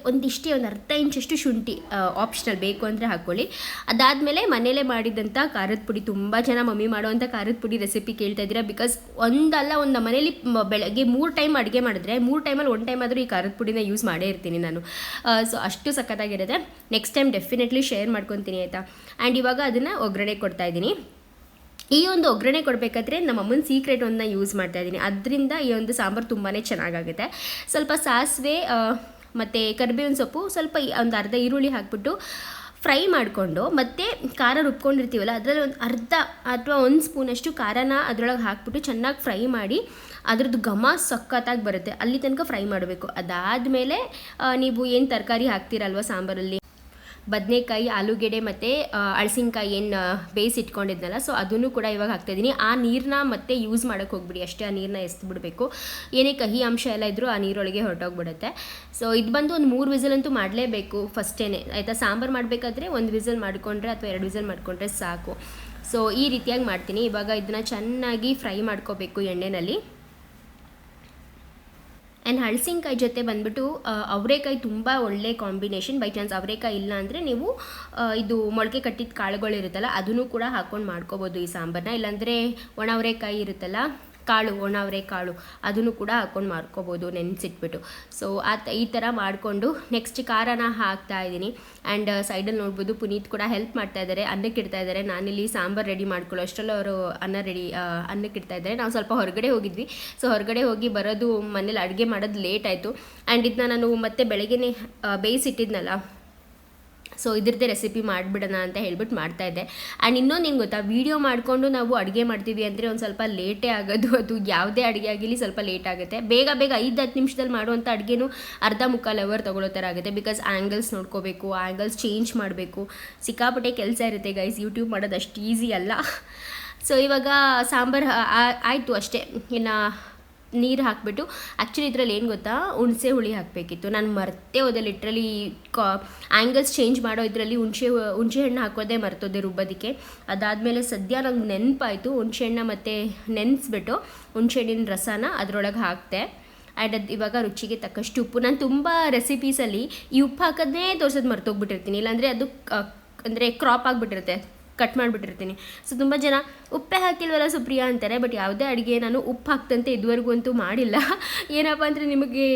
Speaker 1: ಒಂದಿಷ್ಟೇ ಒಂದು ಅರ್ಧ ಇಂಚಷ್ಟು ಶುಂಠಿ, ಆಪ್ಷನಲ್, ಬೇಕು ಅಂದರೆ ಹಾಕ್ಕೊಳ್ಳಿ. ಅದಾದಮೇಲೆ ಮನೇಲೇ ಮಾಡಿದಂಥ ಖಾರದ ಪುಡಿ. ತುಂಬ ಜನ ಮಮ್ಮಿ ಮಾಡೋವಂಥ ಖಾರದ ಪುಡಿ ರೆಸಿಪಿ ಕೇಳ್ತಾ ಇದ್ದೀರಾ. ಬಿಕಾಸ್ ಒಂದು ಮನೇಲಿ ಬೆಳಗ್ಗೆ 3 ಟೈಮ್ ಅಡುಗೆ ಮಾಡಿದ್ರೆ 3 ಟೈಮಲ್ಲಿ 1 ಟೈಮ್ ಆದರೂ ಈ ಖಾರದ ಪುಡಿನ ಯೂಸ್ ಮಾಡೇ ಇರ್ತೀನಿ ನಾನು. ಸೊ ಅಷ್ಟು ಸಖತ್ತಾಗಿರುತ್ತೆ. ನೆಕ್ಸ್ಟ್ ಟೈಮ್ ಡೆಫಿನೆಟ್ಲಿ ಶೇರ್ ಮಾಡ್ಕೊತೀನಿ ಆಯಿತಾ. ಆ್ಯಂಡ್ ಇವಾಗ ಅದನ್ನು ಒಗ್ಗರಣೆ ಕೊಡ್ತಾಯಿದ್ದೀನಿ. ಈ ಒಂದು ಒಗ್ಗರಣೆ ಕೊಡಬೇಕಾದ್ರೆ ನಮ್ಮ ಅಮ್ಮನ ಸೀಕ್ರೆಟ್ ಒಂದನ್ನ ಯೂಸ್ ಮಾಡ್ತಾಯಿದ್ದೀನಿ. ಅದರಿಂದ ಈ ಒಂದು ಸಾಂಬಾರು ತುಂಬಾ ಚೆನ್ನಾಗಾಗುತ್ತೆ. ಸ್ವಲ್ಪ ಸಾಸಿವೆ ಮತ್ತು ಕರಿಬೇವಿನ ಸೊಪ್ಪು, ಸ್ವಲ್ಪ ಒಂದು ಅರ್ಧ ಈರುಳ್ಳಿ ಹಾಕ್ಬಿಟ್ಟು ಫ್ರೈ ಮಾಡಿಕೊಂಡು ಮತ್ತು ಖಾರ ರುಬ್ಕೊಂಡಿರ್ತೀವಲ್ಲ ಅದರಲ್ಲಿ ಒಂದು ಅರ್ಧ ಅಥವಾ 1 ಸ್ಪೂನಷ್ಟು ಖಾರನ ಅದರೊಳಗೆ ಹಾಕ್ಬಿಟ್ಟು ಚೆನ್ನಾಗಿ ಫ್ರೈ ಮಾಡಿ ಅದ್ರದ್ದು ಘಮ ಸಖತ್ತಾಗಿ ಬರುತ್ತೆ, ಅಲ್ಲಿ ತನಕ ಫ್ರೈ ಮಾಡಬೇಕು. ಅದಾದಮೇಲೆ ನೀವು ಏನು ತರಕಾರಿ ಹಾಕ್ತೀರಲ್ವ ಸಾಂಬಾರಲ್ಲಿ, ಬದನೆಕಾಯಿ, ಆಲೂಗೆಡ್ಡೆ ಮತ್ತು ಅಳಸಿನಕಾಯಿ ಏನು ಬೇಯಿಸಿಟ್ಕೊಂಡಿದ್ನಲ್ಲ, ಸೊ ಅದನ್ನು ಕೂಡ ಇವಾಗ ಹಾಕ್ತಾಯಿದ್ದೀನಿ. ಆ ನೀರನ್ನ ಮತ್ತೆ ಯೂಸ್ ಮಾಡೋಕ್ಕೆ ಹೋಗ್ಬಿಡಿ, ಅಷ್ಟೇ ಆ ನೀರನ್ನ ಎಸ್ದು ಬಿಡಬೇಕು. ಏನೇ ಕಹಿ ಅಂಶ ಎಲ್ಲ ಇದ್ದರೂ ಆ ನೀರೊಳಗೆ ಹೊರಟೋಗ್ಬಿಡುತ್ತೆ. ಸೊ ಇದು ಬಂದು ಒಂದು 3 ವಿಸಲ್ ಅಂತೂ ಮಾಡಲೇಬೇಕು ಫಸ್ಟೇನೆ, ಆಯಿತಾ. ಸಾಂಬಾರು ಮಾಡಬೇಕಾದ್ರೆ 1 ವಿಸಲ್ ಮಾಡಿಕೊಂಡ್ರೆ ಅಥವಾ 2 ವಿಸಲ್ ಮಾಡಿಕೊಂಡ್ರೆ ಸಾಕು. ಸೊ ಈ ರೀತಿಯಾಗಿ ಮಾಡ್ತೀನಿ. ಇವಾಗ ಇದನ್ನು ಚೆನ್ನಾಗಿ ಫ್ರೈ ಮಾಡ್ಕೋಬೇಕು ಎಣ್ಣೆಯಲ್ಲಿ. ಆ್ಯಂಡ್ ಹಳಸಿನಕಾಯಿ ಜೊತೆ ಬಂದುಬಿಟ್ಟು ಅವರೆಕಾಯಿ ತುಂಬ ಒಳ್ಳೆ ಕಾಂಬಿನೇಷನ್. ಬೈ ಚಾನ್ಸ್ ಅವರೆಕಾಯಿ ಇಲ್ಲ ಅಂದರೆ ನೀವು ಇದು ಮೊಳಕೆ ಕಟ್ಟಿದ ಕಾಳುಗಳಿರುತ್ತಲ್ಲ ಅದನ್ನು ಕೂಡ ಹಾಕ್ಕೊಂಡು ಮಾಡ್ಕೋಬೋದು ಈ ಸಾಂಬಾರನ್ನ. ಇಲ್ಲಾಂದರೆ ಒಣ ಅವರೆಕಾಯಿ ಇರುತ್ತಲ್ಲ ಕಾಳು, ಒಣ ಅವರೆಕಾಳು, ಅದನ್ನು ಕೂಡ ಹಾಕ್ಕೊಂಡು ಮಾಡ್ಕೋಬೋದು ನೆನೆಸಿಟ್ಬಿಟ್ಟು. ಸೊ ಈ ಥರ ಮಾಡಿಕೊಂಡು ನೆಕ್ಸ್ಟ್ ಖಾರನ ಹಾಕ್ತಾ ಇದ್ದೀನಿ. ಆ್ಯಂಡ್ ಸೈಡಲ್ಲಿ ನೋಡ್ಬೋದು ಪುನೀತ್ ಕೂಡ ಹೆಲ್ಪ್ ಮಾಡ್ತಾ ಇದ್ದಾರೆ, ಅನ್ನಕ್ಕೆ ಇಡ್ತಾ ಇದ್ದಾರೆ. ನಾನಿಲ್ಲಿ ಸಾಂಬಾರು ರೆಡಿ ಮಾಡ್ಕೊಳ್ಳೋ ಅಷ್ಟರಲ್ಲಿ ಅವರು ಅನ್ನಕ್ಕೆ ಇಡ್ತಾ ಇದ್ದಾರೆ. ನಾವು ಸ್ವಲ್ಪ ಹೊರಗಡೆ ಹೋಗಿದ್ವಿ. ಸೊ ಹೊರಗಡೆ ಹೋಗಿ ಬರೋದು ಮನೇಲಿ ಅಡುಗೆ ಮಾಡೋದು ಲೇಟ್ ಆಯಿತು. ಆ್ಯಂಡ್ ಇದನ್ನ ನಾನು ಮತ್ತೆ ಬೆಳಗ್ಗೆನೇ ಬೇಯಿಸಿಟ್ಟಿದ್ನಲ್ಲ, ಸೊ ಇದ್ರದ್ದೇ ರೆಸಿಪಿ ಮಾಡಿಬಿಡೋಣ ಅಂತ ಹೇಳ್ಬಿಟ್ಟು ಮಾಡ್ತಾಯಿದ್ದೆ. ಆ್ಯಂಡ್ ಇನ್ನೊಂದು ಏನು ಗೊತ್ತಾ, ವೀಡಿಯೋ ಮಾಡಿಕೊಂಡು ನಾವು ಅಡುಗೆ ಮಾಡ್ತೀವಿ ಅಂದರೆ ಒಂದು ಸ್ವಲ್ಪ ಲೇಟೇ ಆಗೋದು. ಅದು ಯಾವುದೇ ಅಡುಗೆ ಆಗಿರಲಿ ಸ್ವಲ್ಪ ಲೇಟ್ ಆಗುತ್ತೆ. ಬೇಗ 5-10 ನಿಮಿಷದಲ್ಲಿ ಮಾಡುವಂಥ ಅಡುಗೆನೂ ಅರ್ಧ ಮುಕ್ಕಾಲು ಅವರ್ ತೊಗೊಳ್ಳೋ ಥರ ಆಗುತ್ತೆ. ಬಿಕಾಸ್ ಆ್ಯಂಗಲ್ಸ್ ನೋಡ್ಕೋಬೇಕು, ಆ್ಯಂಗಲ್ಸ್ ಚೇಂಜ್ ಮಾಡಬೇಕು, ಸಿಕ್ಕಾಪಟ್ಟೆ ಕೆಲಸ ಇರುತ್ತೆ ಗೈಸ್. ಯೂಟ್ಯೂಬ್ ಮಾಡೋದು ಅಷ್ಟು ಈಸಿ ಅಲ್ಲ. ಸೊ ಇವಾಗ ಸಾಂಬಾರು ಆಯಿತು ಅಷ್ಟೇ. ಇನ್ನು ನೀರು ಹಾಕಿಬಿಟ್ಟು, ಆ್ಯಕ್ಚುಲಿ ಇದರಲ್ಲಿ ಏನು ಗೊತ್ತಾ, ಹುಣಸೆ ಹುಳಿ ಹಾಕಬೇಕಿತ್ತು, ನಾನು ಮರ್ತೇ ಹೋದೆ. ಲಿಟ್ರಲಿ ಆ್ಯಂಗಲ್ಸ್ ಚೇಂಜ್ ಮಾಡೋ ಇದರಲ್ಲಿ ಹುಣಸೆ ಹಣ್ಣು ಹಾಕೋದೇ ಮರ್ತೋದೆ ರುಬ್ಬೋದಕ್ಕೆ. ಅದಾದಮೇಲೆ ಸದ್ಯ ನಂಗೆ ನೆನಪಾಯಿತು, ಹುಣಸೆ ಹಣ್ಣು ಮತ್ತು ನೆನೆಸ್ಬಿಟ್ಟು ಹುಣಸೆ ಹಣ್ಣಿನ ರಸನ ಅದರೊಳಗೆ ಹಾಕಿದೆ. ಆ್ಯಂಡ್ ಅದು ಇವಾಗ ರುಚಿಗೆ ತಕ್ಕಷ್ಟು ಉಪ್ಪು. ನಾನು ತುಂಬ ರೆಸಿಪೀಸಲ್ಲಿ ಈ ಉಪ್ಪು ಹಾಕೋದನ್ನೇ ತೋರ್ಸೋದು ಮರ್ತೋಗ್ಬಿಟ್ಟಿರ್ತೀನಿ, ಇಲ್ಲಾಂದರೆ ಅದು ಅಂದರೆ ಕ್ರಾಪ್ ಆಗಿಬಿಟ್ಟಿರುತ್ತೆ, ಕಟ್ ಮಾಡಿಬಿಟ್ಟಿರ್ತೀನಿ. ಸೊ ತುಂಬ ಜನ ಉಪ್ಪೇ ಹಾಕಿಲ್ವಲ್ಲ ಸುಪ್ರಿಯಾ ಅಂತಾರೆ. ಬಟ್ ಯಾವುದೇ ಅಡುಗೆ ನಾನು ಉಪ್ಪು ಹಾಕ್ತಂತೆ ಇದುವರೆಗೂ ಅಂತೂ ಮಾಡಿಲ್ಲ. ಏನಪ್ಪ ಅಂದರೆ ನಿಮಗೆ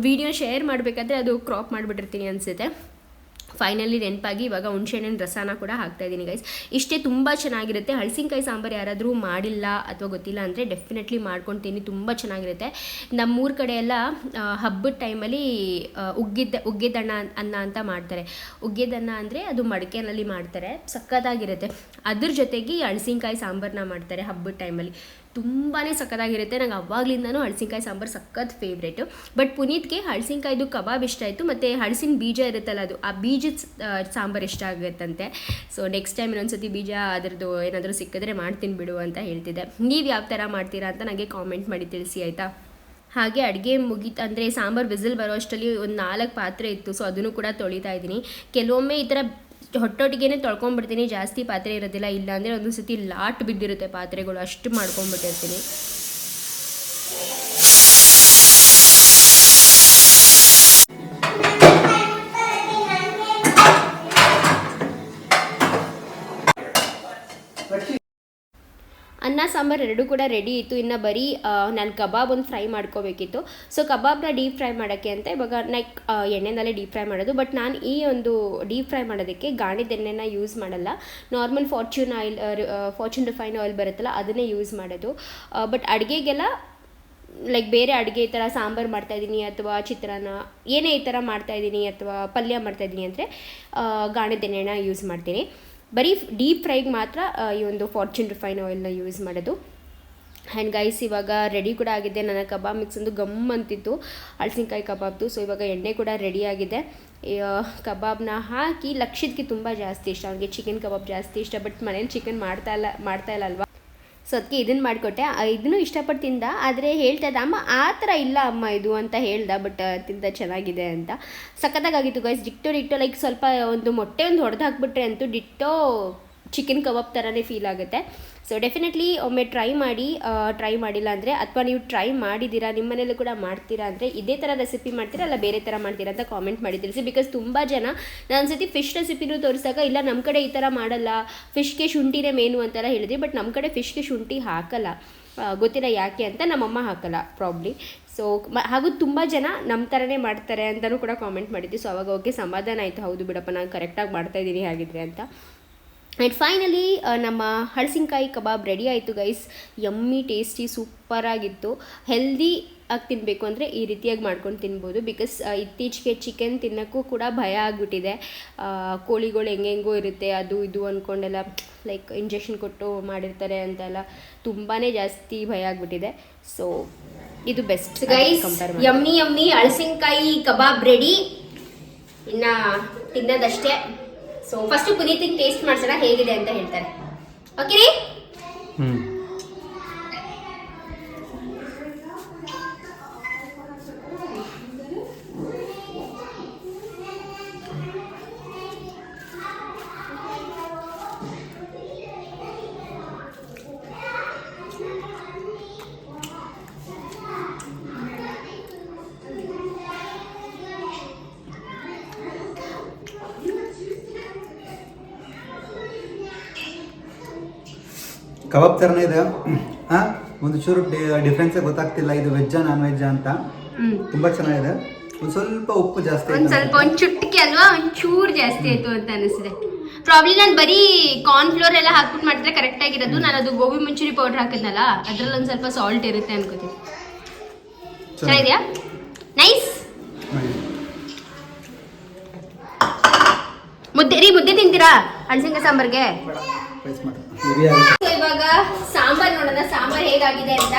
Speaker 1: ವಿಡಿಯೋ ಶೇರ್ ಮಾಡಬೇಕಾದ್ರೆ ಅದು ಕ್ರಾಪ್ ಮಾಡಿಬಿಟ್ಟಿರ್ತೀನಿ ಅನಿಸುತ್ತೆ. ಫೈನಲಿ ನೆನಪಾಗಿ ಇವಾಗ ಹುಣಸೆಹಣ್ಣಿನ ರಸನ ಕೂಡ ಹಾಕ್ತಾಯಿದ್ದೀನಿ ಗೈಸ್. ಇಷ್ಟೇ, ತುಂಬ ಚೆನ್ನಾಗಿರುತ್ತೆ. ಹಳಸಿನಕಾಯಿ ಸಾಂಬಾರು ಯಾರಾದರೂ ಮಾಡಿಲ್ಲ ಅಥವಾ ಗೊತ್ತಿಲ್ಲ ಅಂದರೆ ಡೆಫಿನೆಟ್ಲಿ ಮಾಡ್ಕೊತೀನಿ, ತುಂಬ ಚೆನ್ನಾಗಿರುತ್ತೆ. ನಮ್ಮೂರ ಕಡೆ ಎಲ್ಲ ಹಬ್ಬದ ಟೈಮಲ್ಲಿ ಉಗ್ಗೆದಣ್ಣ ಅನ್ನ ಅಂತ ಮಾಡ್ತಾರೆ. ಉಗ್ಗೆದನ್ನ ಅಂದರೆ ಅದು ಮಡಿಕೆನಲ್ಲಿ ಮಾಡ್ತಾರೆ, ಸಕ್ಕತ್ತಾಗಿರುತ್ತೆ. ಅದ್ರ ಜೊತೆಗೆ ಹಳಸಿನಕಾಯಿ ಸಾಂಬಾರನ್ನ ಮಾಡ್ತಾರೆ ಹಬ್ಬದ ಟೈಮಲ್ಲಿ, ತುಂಬಾ ಸಕ್ಕತ್ತಾಗಿರುತ್ತೆ. ನಂಗೆ ಅವಾಗಲಿಂದನೂ ಹಳಸಿನಕಾಯಿ ಸಾಂಬಾರು ಸಖತ್ ಫೇವ್ರೇಟು. ಬಟ್ ಪುನೀತ್ಗೆ ಹಳಸಿನಕಾಯ್ದು ಕಬಾಬ್ ಇಷ್ಟ ಆಯಿತು, ಮತ್ತು ಹಳಸಿನ ಬೀಜ ಇರುತ್ತಲ್ಲ ಅದು, ಆ ಬೀಜದ ಸಾಂಬಾರು ಇಷ್ಟ ಆಗುತ್ತಂತೆ. ಸೊ ನೆಕ್ಸ್ಟ್ ಟೈಮ್ ಇನ್ನೊಂದ್ಸತಿ ಬೀಜ ಅದರದ್ದು ಏನಾದರೂ ಸಿಕ್ಕಿದ್ರೆ ಮಾಡ್ತೀನಿ ಬಿಡು ಅಂತ ಹೇಳ್ತಿದ್ದೆ. ನೀವು ಯಾವ ಥರ ಮಾಡ್ತೀರಾ ಅಂತ ನನಗೆ ಕಾಮೆಂಟ್ ಮಾಡಿ ತಿಳಿಸಿ, ಆಯಿತಾ. ಹಾಗೆ ಅಡುಗೆ ಮುಗೀತು ಅಂದರೆ ಸಾಂಬಾರು ವಿಸಿಲ್ ಬರೋ ಅಷ್ಟರಲ್ಲಿ ಒಂದು 4 ಪಾತ್ರೆ ಇತ್ತು. ಸೊ ಅದನ್ನು ಕೂಡ ತೊಳಿತಾ ಇದ್ದೀನಿ. ಕೆಲವೊಮ್ಮೆ ಈ ಥರ ಹೊಟ್ಟೊಟ್ಟಿಗೆ ತೊಳ್ಕೊಂಡ್ಬಿಡ್ತೀನಿ, ಜಾಸ್ತಿ ಪಾತ್ರೆ ಇರೋದಿಲ್ಲ. ಇಲ್ಲಾಂದರೆ ಒಂದು ಸತಿ ಲಾಟ್ ಬಿದ್ದಿರುತ್ತೆ ಪಾತ್ರೆಗಳು, ಅಷ್ಟು ಮಾಡ್ಕೊಂಡ್ಬಿಟ್ಟಿರ್ತೀನಿ. ಅನ್ನ ಸಾಂಬಾರು ಎರಡೂ ಕೂಡ ರೆಡಿ ಇತ್ತು. ಇನ್ನು ಬರೀ ನಾನು ಕಬಾಬ್ ಒಂದು ಫ್ರೈ ಮಾಡ್ಕೋಬೇಕಿತ್ತು. ಸೊ ಕಬಾಬ್ನ ಡೀಪ್ ಫ್ರೈ ಮಾಡೋಕ್ಕೆ ಅಂತ ಇವಾಗ ಎಣ್ಣೆನಲ್ಲೇ ಡೀಪ್ ಫ್ರೈ ಮಾಡೋದು. ಬಟ್ ನಾನು ಈ ಒಂದು ಡೀಪ್ ಫ್ರೈ ಮಾಡೋದಕ್ಕೆ ಗಾಣಿದ ಎಣ್ಣೆನ ಯೂಸ್ ಮಾಡಲ್ಲ, ನಾರ್ಮಲ್ ಫಾರ್ಚೂನ್ ರಿಫೈನ್ ಆಯಿಲ್ ಬರುತ್ತಲ್ಲ ಅದನ್ನೇ ಯೂಸ್ ಮಾಡೋದು. ಬಟ್ ಅಡುಗೆಗೆಲ್ಲ ಬೇರೆ ಅಡುಗೆ ಈ ಥರ ಸಾಂಬಾರು ಮಾಡ್ತಾಯಿದ್ದೀನಿ ಅಥವಾ ಚಿತ್ರಾನ್ನ ಏನೇ ಈ ಥರ ಮಾಡ್ತಾಯಿದ್ದೀನಿ ಅಥವಾ ಪಲ್ಯ ಮಾಡ್ತಾಯಿದ್ದೀನಿ ಅಂದರೆ ಗಾಣಿದ ಎಣ್ಣೆನ ಯೂಸ್ ಮಾಡ್ತೀನಿ. ಬರೀ ಡೀಪ್ ಫ್ರೈಗೆ ಮಾತ್ರ ಈ ಒಂದು ಫಾರ್ಚೂನ್ ರಿಫೈನ್ ಆಯಿಲ್ನ ಯೂಸ್ ಮಾಡೋದು. ಆ್ಯಂಡ್ ಗೈಸ್ ಇವಾಗ ರೆಡಿ ಕೂಡ ಆಗಿದೆ. ನನ್ನ ಕಬಾಬ್ ಮಿಕ್ಸ್ ಒಂದು ಗಮ್ ಅಂತಿತ್ತು ಹಳಸಿನಕಾಯಿ ಕಬಾಬ್ದು. ಸೊ ಇವಾಗ ಎಣ್ಣೆ ಕೂಡ ರೆಡಿ ಆಗಿದೆ. ಕಬಾಬ್ನ ಹಾಕಿ ಲಕ್ಷಿತ್ಗೆ ತುಂಬ ಜಾಸ್ತಿ ಇಷ್ಟ, ಅವನಿಗೆ ಚಿಕನ್ ಕಬಾಬ್ ಜಾಸ್ತಿ ಇಷ್ಟ. ಬಟ್ ಮನೇಲಿ ಚಿಕನ್ ಮಾಡ್ತಾ ಇಲ್ಲ ಅಲ್ವಾ, ಸೊ ಅದಕ್ಕೆ ಇದನ್ನು ಮಾಡಿಕೊಟ್ಟೆ. ಇದನ್ನು ಇಷ್ಟಪಟ್ಟು ತಿಂದ. ಆದರೆ ಹೇಳ್ತಾ ಇದ್ದ, ಅಮ್ಮ ಆ ಥರ ಇಲ್ಲ ಅಮ್ಮ ಇದು ಅಂತ ಹೇಳ್ದ. ಬಟ್ ತಿಂದ ಚೆನ್ನಾಗಿದೆ ಅಂತ. ಸಖತ್ತಾಗಿತ್ತು ಗೈಸ್. ಡಿಟ್ಟೋ ಸ್ವಲ್ಪ ಒಂದು ಮೊಟ್ಟೆ ಹೊಡೆದು ಹಾಕ್ಬಿಟ್ರೆ ಅಂತೂ ಡಿಟ್ಟೋ ಚಿಕನ್ ಕಬಾಬ್ ಥರನೇ ಫೀಲ್ ಆಗುತ್ತೆ. ಸೊ ಡೆಫಿನೆಟ್ಲಿ ಒಮ್ಮೆ ಟ್ರೈ ಮಾಡಿಲ್ಲ ಅಂದರೆ, ಅಥವಾ ನೀವು ಟ್ರೈ ಮಾಡಿದ್ದೀರಾ ನಿಮ್ಮ ಮನೇಲಿ ಕೂಡ ಮಾಡ್ತೀರಾ ಅಂದರೆ ಇದೇ ಥರ ರೆಸಿಪಿ ಮಾಡ್ತೀರಾ ಅಲ್ಲ ಬೇರೆ ಥರ ಮಾಡ್ತೀರಾ ಅಂತ ಕಾಮೆಂಟ್ ಮಾಡಿ ತಿಳಿಸಿ. ಬಿಕಾಸ್ ತುಂಬ ಜನ ನಾನು ಸತಿ ಫಿಶ್ ರೆಸಿಪಿನೂ ತೋರಿಸಾಗ ಇಲ್ಲ ನಮ್ಮ ಕಡೆ ಈ ಥರ ಮಾಡಲ್ಲ, ಫಿಶ್ಗೆ ಶುಂಠಿನೇ ಮೇನು ಅಂತೆಲ್ಲ ಹೇಳಿದ್ರಿ. ಬಟ್ ನಮ್ಮ ಕಡೆ ಫಿಶ್ಗೆ ಶುಂಠಿ ಹಾಕಲ್ಲ, ಗೊತ್ತಿಲ್ಲ ಯಾಕೆ ಅಂತ, ನಮ್ಮಮ್ಮ ಹಾಕಲ್ಲ ಪ್ರಾಬ್ಲಿ. ಸೊ ಹಾಗೂ ತುಂಬ ಜನ ನಮ್ಮ ಥರನೇ ಮಾಡ್ತಾರೆ ಅಂತಲೂ ಕೂಡ ಕಾಮೆಂಟ್ ಮಾಡಿದ್ವಿ. ಸೊ ಅವಾಗ ಓಕೆ ಸಮಾಧಾನ ಆಯಿತು, ಹೌದು ಬಿಡಪ್ಪ ನಾನು ಕರೆಕ್ಟಾಗಿ ಮಾಡ್ತಾಯಿದ್ದೀನಿ ಹಾಗಿದ್ರೆ ಅಂತ. ಆ್ಯಂಡ್ ಫೈನಲಿ ನಮ್ಮ ಹಳಸಿನಕಾಯಿ ಕಬಾಬ್ ರೆಡಿ ಆಯಿತು ಗೈಸ್. ಯಮ್ಮಿ ಟೇಸ್ಟಿ ಸೂಪರಾಗಿತ್ತು. ಹೆಲ್ದಿ ಆಗಿ ತಿನ್ನಬೇಕು ಅಂದರೆ ಈ ರೀತಿಯಾಗಿ ಮಾಡ್ಕೊಂಡು ತಿನ್ಬೋದು. ಬಿಕಾಸ್ ಇತ್ತೀಚೆಗೆ ಚಿಕನ್ ತಿನ್ನೋಕ್ಕೂ ಕೂಡ ಭಯ ಆಗಿಬಿಟ್ಟಿದೆ. ಕೋಳಿಗಳು ಹೆಂಗೆಂಗೋ ಇರುತ್ತೆ, ಅದು ಇದು ಅಂದ್ಕೊಂಡೆಲ್ಲ ಲೈಕ್ ಇಂಜೆಕ್ಷನ್ ಕೊಟ್ಟು ಮಾಡಿರ್ತಾರೆ ಅಂತೆಲ್ಲ ತುಂಬಾ ಜಾಸ್ತಿ ಭಯ ಆಗಿಬಿಟ್ಟಿದೆ. ಸೊ ಇದು best guys. Yummy yummy ಹಳಸಿನಕಾಯಿ kebab ready, ಇನ್ನು ತಿನ್ನೋದಷ್ಟೇ. ಸೊ ಫಸ್ಟು ಪುನೀತಿಗೆ ಟೇಸ್ಟ್ ಮಾಡ್ಸೋಣ ಹೇಗಿದೆ ಅಂತ ಹೇಳ್ತಾರೆ. ಓಕೆ ರೀ?
Speaker 2: ಕಬಾಬ್ ಥರನೇ ಇದೆ. ಒಂದು ಚೂರು ಡಿಫ್ರೆನ್ಸೇ ಗೊತ್ತಾಗ್ತಿಲ್ಲ, ಇದು ವೆಜ್ಜಾ ನಾನ್ ವೆಜ್ಜಾ ಅಂತ. ತುಂಬಾ ಚೆನ್ನಾಗಿದೆ. ಒಂದು ಸ್ವಲ್ಪ ಉಪ್ಪು ಜಾಸ್ತಿ,
Speaker 1: ಒಂದು ಚುಟ್ಕಿ ಅಲ್ವಾ, ಒಂದು ಚೂರು ಜಾಸ್ತಿ ಆಯ್ತು ಅಂತ ಅನಿಸಿದೆ. ಪ್ರಾಬ್ಲಿ ನಾನು ಬರೀ ಕಾರ್ನ್ ಫ್ಲೋರ್ ಎಲ್ಲ ಹಾಕ್ಬಿಟ್ಟು ಮಾಡಿದ್ರೆ ಕರೆಕ್ಟ್ ಆಗಿರೋದು. ನಾನು ಅದು ಗೋಬಿ ಮಂಚೂರಿ ಪೌಡರ್ ಹಾಕಿದ್ನಲ್ಲ, ಅದ್ರಲ್ಲಿ ಒಂದು ಸ್ವಲ್ಪ ಸಾಲ್ಟ್ ಇರುತ್ತೆ ಅನ್ಕೋತೀನಿ. ಚೆನ್ನಾಗಿದೆಯಾ? ನೈಸ್. ಮುದ್ದೆ ತಿಂತೀರಾ ಹಳಸಿನಕಾಯಿ ಸಾಂಬಾರ್ಗೆ? ಇವಾಗ ಸಾಂಬಾರ್ ನೋಡೋಣ, ಸಾಂಬಾರ್ ಹೇಗಾಗಿದೆ ಅಂತ.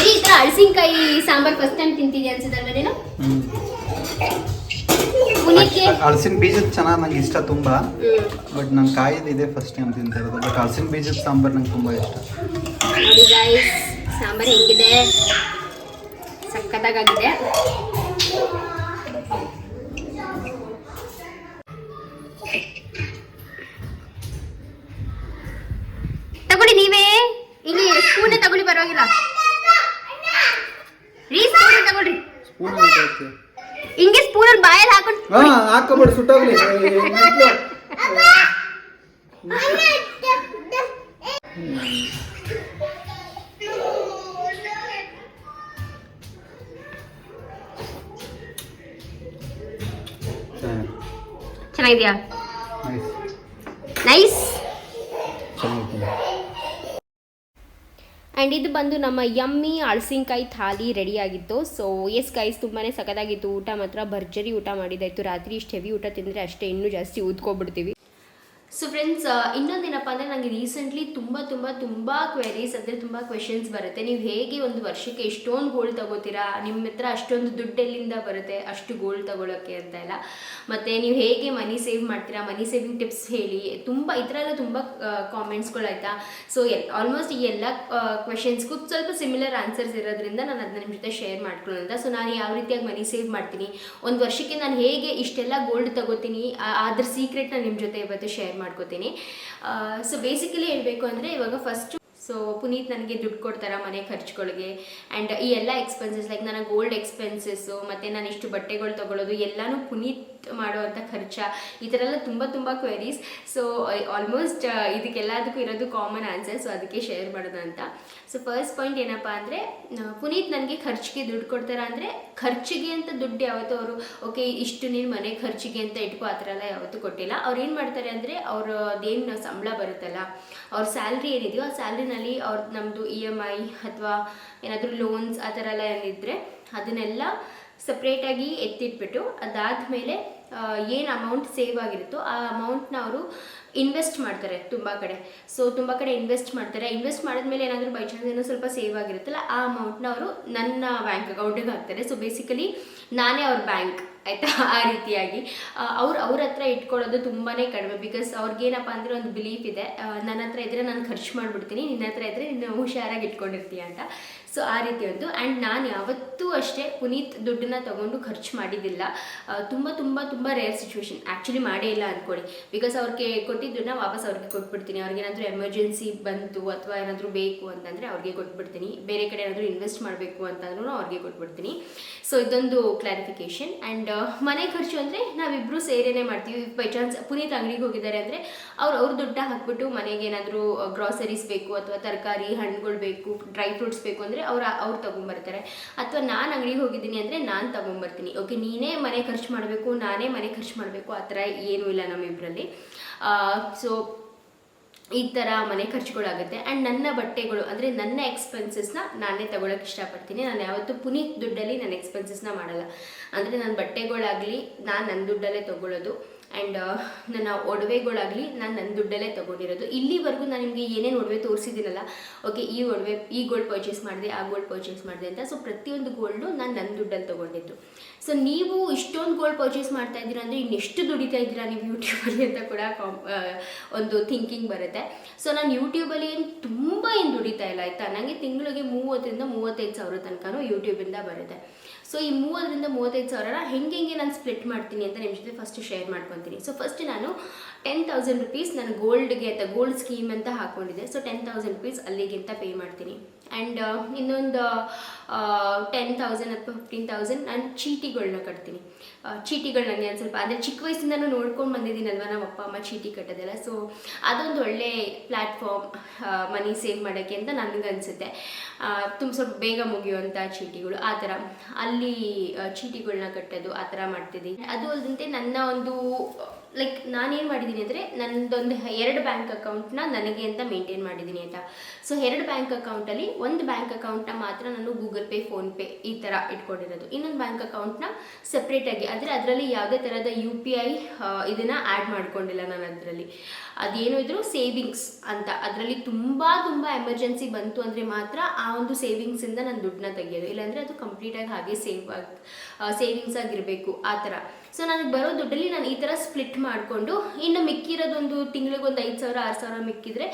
Speaker 1: ಈ ತರ ಹಳಸಿನಕಾಯಿ ಸಾಂಬಾರ್ ಫಸ್ಟ್ ಟೈಮ್ ತಿಂತಿದ್ಯಾ ಅನ್ಸುತ್ತಲ್ವ ನೀನು?
Speaker 2: ಹಳಸಿನ ಬೀಜದ ಚೆನ್ನಾಗಿ ನಂಗೆ ಇಷ್ಟ ತುಂಬಾ, ಬಟ್ ನಂಗೆ ಕಾಯಿದ ಇದೆ ಫಸ್ಟ್ ಟೈಮ್ ತಿಂತಿರೋದು. ಬಟ್ ಹಳಸಿನ ಬೀಜದ ಸಾಂಬಾರ್ ನಂಗೆ ತುಂಬಾ ಇಷ್ಟ.
Speaker 1: ನೋಡಿ ಗೈಸ್, ಸಾಂಬಾರ್ ಹೆಂಗಿದೆ, ಸಕ್ಕತ್ತಾಗಿದೆ. ತಗೊಳ್ಳಿ ನೀವೇ, ಇಲ್ಲಿ ಸ್ಪೂನ್ ತಗೊಳ್ಳಿ, ಪರವಾಗಿಲ್ಲ ರೀ. ಸ್ಪೂನ್ ತಗೊಳ್ರಿ, ಹಿಂಗೆ ಸ್ಪೂನಲ್ಲಿ ಬಾಯಲ್ಲಿ ಹಾಕೊಂಡು
Speaker 2: ಹಾಕೋಬೇಡಿ, ಸುಟ್ಟೋಗ್ಲಿ.
Speaker 1: ಚೆನ್ನಾಗಿದೆಯಾ? ನೈಸ್. ಆ್ಯಂಡ್ ಇದು ಬಂದು ನಮ್ಮ ಯಮ್ಮಿ ಹಳಸಿನಕಾಯಿ ಥಾಲಿ ರೆಡಿಯಾಗಿತ್ತು. ಸೊ ಎಸ್ ಗೈಸ್, ತುಂಬಾ ಸಖತ್ತಾಗಿತ್ತು. ಊಟ ಮಾತ್ರ ಭರ್ಜರಿ ಊಟ ಮಾಡಿದ್ದಾಯಿತು. ರಾತ್ರಿ ಇಷ್ಟು ಹೆವಿ ಊಟ ತಿಂದರೆ ಅಷ್ಟೇ, ಇನ್ನೂ ಜಾಸ್ತಿ ಊದ್ಕೊಬಿಡ್ತೀವಿ. ಸೊ ಫ್ರೆಂಡ್ಸ್, ಇನ್ನೊಂದೇನಪ್ಪ ಅಂದರೆ ನನಗೆ ರೀಸೆಂಟ್ಲಿ ತುಂಬ ಕ್ವೆರೀಸ್ ಅಂದರೆ ತುಂಬ ಕ್ವೆಶನ್ಸ್ ಬರುತ್ತೆ. ನೀವು ಹೇಗೆ ಒಂದು ವರ್ಷಕ್ಕೆ ಎಷ್ಟೊಂದು ಗೋಲ್ಡ್ ತಗೋತೀರಾ, ನಿಮ್ಮ ಹತ್ರ ಅಷ್ಟೊಂದು ದುಡ್ಡು ಎಲ್ಲಿಂದ ಬರುತ್ತೆ ಅಷ್ಟು ಗೋಲ್ಡ್ ತಗೊಳ್ಳೋಕ್ಕೆ ಅಂತ ಎಲ್ಲ. ಮತ್ತು ನೀವು ಹೇಗೆ ಮನಿ ಸೇವ್ ಮಾಡ್ತೀರಾ, ಮನಿ ಸೇವಿಂಗ್ ಟಿಪ್ಸ್ ಹೇಳಿ, ತುಂಬ ಈ ಥರ ಎಲ್ಲ ತುಂಬ ಕಾಮೆಂಟ್ಸ್ಗಳಾಯ್ತಾ. ಸೊ ಆಲ್ಮೋಸ್ಟ್ ಈ ಎಲ್ಲ ಕ್ವೆಶನ್ಸ್ಗೂ ಸ್ವಲ್ಪ ಸಿಮಿಲರ್ ಆನ್ಸರ್ಸ್ ಇರೋದ್ರಿಂದ ನಾನು ಅದನ್ನ ನಿಮ್ಮ ಜೊತೆ ಶೇರ್ ಮಾಡ್ಕೊಳ್ಳೋಣ. ಸೊ ನಾನು ಯಾವ ರೀತಿಯಾಗಿ ಮನಿ ಸೇವ್ ಮಾಡ್ತೀನಿ, ಒಂದು ವರ್ಷಕ್ಕೆ ನಾನು ಹೇಗೆ ಇಷ್ಟೆಲ್ಲ ಗೋಲ್ಡ್ ತಗೋತೀನಿ, ಅದ್ರ ಸೀಕ್ರೆಟ್ನ ನಿಮ್ಮ ಜೊತೆ ಇವತ್ತು ಶೇರ್ ಮಾಡ್ಕೋತೀನಿ. ಸೊ ಬೇಸಿಕಲಿ ಹೇಳಬೇಕು ಅಂದರೆ, ಇವಾಗ ಫಸ್ಟು ಸೊ ಪುನೀತ್ ನನಗೆ ದುಡ್ಡು ಕೊಡ್ತಾರೆ ಮನೆ ಖರ್ಚುಗಳಿಗೆ. ಆ್ಯಂಡ್ ಈ ಎಲ್ಲ ಎಕ್ಸ್ಪೆನ್ಸಸ್ ಲೈಕ್ ನನ್ನ ಗೋಲ್ಡ್ ಎಕ್ಸ್ಪೆನ್ಸಸ್ಸು ಮತ್ತು ನಾನು ಇಷ್ಟು ಬಟ್ಟೆಗಳು ತೊಗೊಳ್ಳೋದು ಎಲ್ಲನೂ ಪುನೀತ್ ಮಾಡುವಂಥ ಖರ್ಚ, ಈ ಥರ ಎಲ್ಲ ತುಂಬ ಕ್ವೆರೀಸ್. ಸೊ ಆಲ್ಮೋಸ್ಟ್ ಇದಕ್ಕೆಲ್ಲದಕ್ಕೂ ಇರೋದು ಕಾಮನ್ ಆನ್ಸರ್. ಸೊ ಅದಕ್ಕೆ ಶೇರ್ ಮಾಡೋಣ ಅಂತ. ಸೊ ಫಸ್ಟ್ ಪಾಯಿಂಟ್ ಏನಪ್ಪ ಅಂದರೆ, ಪುನೀತ್ ನನಗೆ ಖರ್ಚಿಗೆ ದುಡ್ಡು ಕೊಡ್ತಾರೆ ಅಂದರೆ, ಖರ್ಚಿಗೆ ಅಂತ ದುಡ್ಡು ಯಾವತ್ತೂ ಅವರು ಓಕೆ ಇಷ್ಟು ನೀನು ಮನೆ ಖರ್ಚಿಗೆ ಅಂತ ಇಟ್ಕೋ ಆ ಥರ ಎಲ್ಲ ಯಾವತ್ತೂ ಕೊಟ್ಟಿಲ್ಲ. ಅವ್ರು ಏನು ಮಾಡ್ತಾರೆ ಅಂದರೆ, ಅವ್ರದ್ದೇನು ಸಂಬಳ ಬರುತ್ತಲ್ಲ, ಅವ್ರ ಸ್ಯಾಲ್ರಿ ಏನಿದೆಯೋ ಆ ಸ್ಯಾಲ್ರಿನಲ್ಲಿ ನಮ್ಮದು EMI ಅಥವಾ ಏನಾದರೂ ಲೋನ್ಸ್ ಆ ಥರ ಎಲ್ಲ ಏನಿದ್ರೆ ಅದನ್ನೆಲ್ಲ ಸಪ್ರೇಟಾಗಿ ಎತ್ತಿಟ್ಬಿಟ್ಟು, ಅದಾದಮೇಲೆ ಏನು ಅಮೌಂಟ್ ಸೇವ್ ಆಗಿರುತ್ತೋ ಆ ಅಮೌಂಟ್ನ ಅವರು ಇನ್ವೆಸ್ಟ್ ಮಾಡ್ತಾರೆ ತುಂಬ ಕಡೆ. ಸೊ ತುಂಬ ಕಡೆ ಇನ್ವೆಸ್ಟ್ ಮಾಡ್ತಾರೆ. ಇನ್ವೆಸ್ಟ್ ಮಾಡಿದ್ಮೇಲೆ ಏನಾದರೂ ಬೈ ಚಾನ್ಸ್ ಏನೋ ಸ್ವಲ್ಪ ಸೇವ್ ಆಗಿರುತ್ತಲ್ಲ, ಆ ಅಮೌಂಟ್ನ ಅವರು ನನ್ನ ಬ್ಯಾಂಕ್ ಅಕೌಂಟಿಗೆ ಹಾಕ್ತಾರೆ. ಸೊ ಬೇಸಿಕಲಿ ನಾನೇ ಅವ್ರ ಬ್ಯಾಂಕ್, ಆಯಿತಾ? ಆ ರೀತಿಯಾಗಿ ಅವ್ರ ಹತ್ರ ಇಟ್ಕೊಳ್ಳೋದು ತುಂಬಾ ಕಡಿಮೆ. ಬಿಕಾಸ್ ಅವ್ರಿಗೇನಪ್ಪ ಅಂದರೆ ಒಂದು ಬಿಲೀಫ್ ಇದೆ, ನನ್ನ ಹತ್ರ ಇದ್ದರೆ ನಾನು ಖರ್ಚು ಮಾಡಿಬಿಡ್ತೀನಿ, ನಿನ್ನ ಹತ್ರ ಇದ್ದರೆ ನೀನು ಹುಷಾರಾಗಿ ಇಟ್ಕೊಂಡಿರ್ತೀಯ ಅಂತ. ಸೊ ಆ ರೀತಿ ಒಂದು. ಆ್ಯಂಡ್ ನಾನು ಯಾವತ್ತೂ ಅಷ್ಟೇ ಪುನೀತ್ ದುಡ್ಡನ್ನ ತೊಗೊಂಡು ಖರ್ಚು ಮಾಡಿದ್ದಿಲ್ಲ. ತುಂಬ ರೇರ್ ಸಿಚುವೇಶನ್, ಆ್ಯಕ್ಚುಲಿ ಮಾಡೇ ಇಲ್ಲ ಅಂದ್ಕೊಳ್ಳಿ. ಬಿಕಾಸ್ ಅವ್ರಿಗೆ ಕೊಟ್ಟಿದ್ದನ್ನ ವಾಪಸ್ ಅವ್ರಿಗೆ ಕೊಟ್ಬಿಡ್ತೀನಿ. ಅವ್ರಿಗೇನಾದರೂ ಎಮರ್ಜೆನ್ಸಿ ಬಂತು ಅಥವಾ ಏನಾದರೂ ಬೇಕು ಅಂತಂದರೆ ಅವ್ರಿಗೆ ಕೊಟ್ಬಿಡ್ತೀನಿ. ಬೇರೆ ಕಡೆ ಏನಾದರೂ ಇನ್ವೆಸ್ಟ್ ಮಾಡಬೇಕು ಅಂತಂದ್ರೂ ಅವ್ರಿಗೆ ಕೊಟ್ಬಿಡ್ತೀನಿ. ಸೊ ಇದೊಂದು ಕ್ಲಾರಿಫಿಕೇಷನ್. ಆ್ಯಂಡ್ ಮನೆ ಖರ್ಚು ಅಂದರೆ ನಾವಿಬ್ಬರು ಸೇರೇನೆ ಮಾಡ್ತೀವಿ. ಬೈ ಚಾನ್ಸ್ ಪುನೀತ್ ಅಂಗಡಿಗೆ ಹೋಗಿದ್ದಾರೆ ಅಂದರೆ ಅವ್ರ ದುಡ್ಡ ಹಾಕ್ಬಿಟ್ಟು ಮನೆಗೆ ಏನಾದರೂ ಗ್ರಾಸರೀಸ್ ಬೇಕು ಅಥವಾ ತರಕಾರಿ ಹಣ್ಣುಗಳು ಬೇಕು, ಡ್ರೈ ಫ್ರೂಟ್ಸ್ ಬೇಕು ಅಂದರೆ ಅವ್ರು ತೊಗೊಂಬರ್ತಾರೆ. ಅಥವಾ ನಾನು ಅಂಗಡಿಗೆ ಹೋಗಿದ್ದೀನಿ ಅಂದರೆ ನಾನು ತೊಗೊಂಬರ್ತೀನಿ. ಓಕೆ, ನೀನೇ ಮನೆ ಖರ್ಚು ಮಾಡಬೇಕು, ನಾನೇ ಮನೆ ಖರ್ಚು ಮಾಡಬೇಕು, ಆ ಥರ ಏನೂ ಇಲ್ಲ ನಮ್ಮಿಬ್ಬರಲ್ಲಿ. ಸೊ ಈ ಥರ ಮನೆ ಖರ್ಚುಗಳಾಗುತ್ತೆ. ಆ್ಯಂಡ್ ನನ್ನ ಬಟ್ಟೆಗಳು ಅಂದರೆ ನನ್ನ ಎಕ್ಸ್ಪೆನ್ಸಸ್ನ ನಾನೇ ತಗೊಳಕ್ಕೆ ಇಷ್ಟಪಡ್ತೀನಿ. ನಾನು ಯಾವತ್ತೂ ಪುನೀತ್ ದುಡ್ಡಲ್ಲಿ ನನ್ನ ಎಕ್ಸ್ಪೆನ್ಸಸ್ನ ಮಾಡಲ್ಲ. ಅಂದರೆ ನನ್ನ ಬಟ್ಟೆಗಳಾಗಲಿ ನಾನು ನನ್ನ ದುಡ್ಡಲ್ಲೇ ತೊಗೊಳ್ಳೋದು. ಆ್ಯಂಡ್ ನನ್ನ ಒಡವೆಗಳಾಗಲಿ ನಾನು ನನ್ನ ದುಡ್ಡಲ್ಲೇ ತೊಗೊಂಡಿರೋದು. ಇಲ್ಲಿವರೆಗೂ ನಾನು ನಿಮಗೆ ಏನೇನು ಒಡವೆ ತೋರಿಸಿದ್ದೀನಲ್ಲ, ಓಕೆ ಈ ಒಡವೆ ಈ ಗೋಲ್ಡ್ ಪರ್ಚೇಸ್ ಮಾಡಿದೆ, ಆ ಗೋಲ್ಡ್ ಪರ್ಚೇಸ್ ಮಾಡಿದೆ ಅಂತ. ಸೊ ಪ್ರತಿಯೊಂದು ಗೋಲ್ಡು ನಾನು ನನ್ನ ದುಡ್ಡಲ್ಲಿ ತೊಗೊಂಡಿದ್ದು. ಸೊ ನೀವು ಇಷ್ಟೊಂದು ಗೋಲ್ಡ್ ಪರ್ಚೇಸ್ ಮಾಡ್ತಾ ಇದ್ದೀರಾ ಅಂದರೆ ಇನ್ನೆಷ್ಟು ದುಡಿತಾ ಇದ್ದೀರಾ ನೀವು ಯೂಟ್ಯೂಬಲ್ಲಿ ಅಂತ ಕೂಡ ಒಂದು ಥಿಂಕಿಂಗ್ ಬರುತ್ತೆ. ಸೊ ನಾನು ಯೂಟ್ಯೂಬಲ್ಲಿ ಏನು ದುಡಿತಾ ಇಲ್ಲ ಆಯಿತಾ. ನನಗೆ ತಿಂಗಳಿಗೆ 30,000-35,000 ತನಕನೂ ಯೂಟ್ಯೂಬಿಂದ ಬರುತ್ತೆ. ಸೊ ಈ 30,000-35,000 ಹೆಂಗೆ ನಾನು ಸ್ಪ್ಲಿಟ್ ಮಾಡ್ತೀನಿ ಅಂತ ನಿಮ್ಮ ಜೊತೆ ಫಸ್ಟ್ ಶೇರ್ ಮಾಡ್ಕೊತೀನಿ. ಸೊ ಫಸ್ಟ್ ನಾನು 10,000 ರುಪೀಸ್ ನಾನು ಗೋಲ್ಡ್ಗೆ ಅಂತ ಗೋಲ್ಡ್ ಸ್ಕೀಮ್ ಅಂತ ಹಾಕ್ಕೊಂಡಿದ್ದೆ. ಸೊ 10,000 ರುಪೀಸ್ ಅಲ್ಲಿಗೆ ಅಂತ ಪೇ ಮಾಡ್ತೀನಿ. ಆ್ಯಂಡ್ ಇನ್ನೊಂದು 10,000 ಅಥವಾ 15,000 ನಾನು ಚೀಟಿಗಳನ್ನ ಕಟ್ತೀನಿ. ಚೀಟಿಗಳು ನನಗೆ ಒಂದು ಸ್ವಲ್ಪ ಅಂದರೆ ಚಿಕ್ಕ ವಯಸ್ಸಿಂದನೂ ನೋಡ್ಕೊಂಡು ಬಂದಿದ್ದೀನಲ್ವ ನಮ್ಮ ಅಪ್ಪ ಅಮ್ಮ ಚೀಟಿ ಕಟ್ಟೋದೆಲ್ಲ. ಸೊ ಅದೊಂದು ಒಳ್ಳೆ ಪ್ಲ್ಯಾಟ್ಫಾರ್ಮ್ ಮನಿ ಸೇವ್ ಮಾಡೋಕ್ಕೆ ಅಂತ ನನಗನ್ಸುತ್ತೆ. ತುಂಬ ಸ್ವಲ್ಪ ಬೇಗ ಮುಗಿಯುವಂಥ ಚೀಟಿಗಳು ಆ ಥರ ಅಲ್ಲಿ ಚೀಟಿಗಳನ್ನ ಕಟ್ಟೋದು ಆ ಥರ ಮಾಡ್ತಿದ್ದೀನಿ. ಅದು ಅಲ್ಲದಂತೆ ನನ್ನ ಒಂದು ಲೈಕ್ ನಾನೇನು ಮಾಡಿದ್ದೀನಿ ಅಂದರೆ ನನ್ನದೊಂದು 2 ಬ್ಯಾಂಕ್ ಅಕೌಂಟ್ನ ನನಗೆ ಅಂತ ಮೇಂಟೈನ್ ಮಾಡಿದ್ದೀನಿ ಆಯಿತಾ. ಸೊ 2 ಬ್ಯಾಂಕ್ ಅಕೌಂಟಲ್ಲಿ ಒಂದು ಬ್ಯಾಂಕ್ ಅಕೌಂಟ್ನ ಮಾತ್ರ ನಾನು ಗೂಗಲ್ ಪೇ, ಫೋನ್ಪೇ ಈ ಥರ ಇಟ್ಕೊಂಡಿರೋದು. ಇನ್ನೊಂದು ಬ್ಯಾಂಕ್ ಅಕೌಂಟ್ನ ಸಪ್ರೇಟಾಗಿ ಅಂದರೆ ಅದರಲ್ಲಿ ಯಾವುದೇ ಥರದ UPI ಇದನ್ನು ಆ್ಯಡ್ ಮಾಡ್ಕೊಂಡಿಲ್ಲ ನಾನು. ಅದರಲ್ಲಿ ಅದೇನು ಇದ್ರೂ ಸೇವಿಂಗ್ಸ್ ಅಂತ, ಅದರಲ್ಲಿ ತುಂಬ ಎಮರ್ಜೆನ್ಸಿ ಬಂತು ಅಂದರೆ ಮಾತ್ರ ಆ ಒಂದು ಸೇವಿಂಗ್ಸಿಂದ ನಾನು ದುಡ್ಡನ್ನ ತೆಗೆಯೋದು. ಇಲ್ಲಾಂದರೆ ಅದು ಕಂಪ್ಲೀಟಾಗಿ ಹಾಗೆ ಸೇವಿಂಗ್ಸ್ ಆಗಿರಬೇಕು ಆ ಥರ. ಸೊ ನನಗೆ ಬರೋ ದುಡ್ಡಲ್ಲಿ ನಾನು ಈ ಥರ ಸ್ಪ್ಲಿಟ್ ಮಾಡಿಕೊಂಡು ಇನ್ನು ಮಿಕ್ಕಿರೋದೊಂದು ತಿಂಗಳಿಗೊಂದು 5,000-6,000 ಮಿಕ್ಕಿದ್ರೆ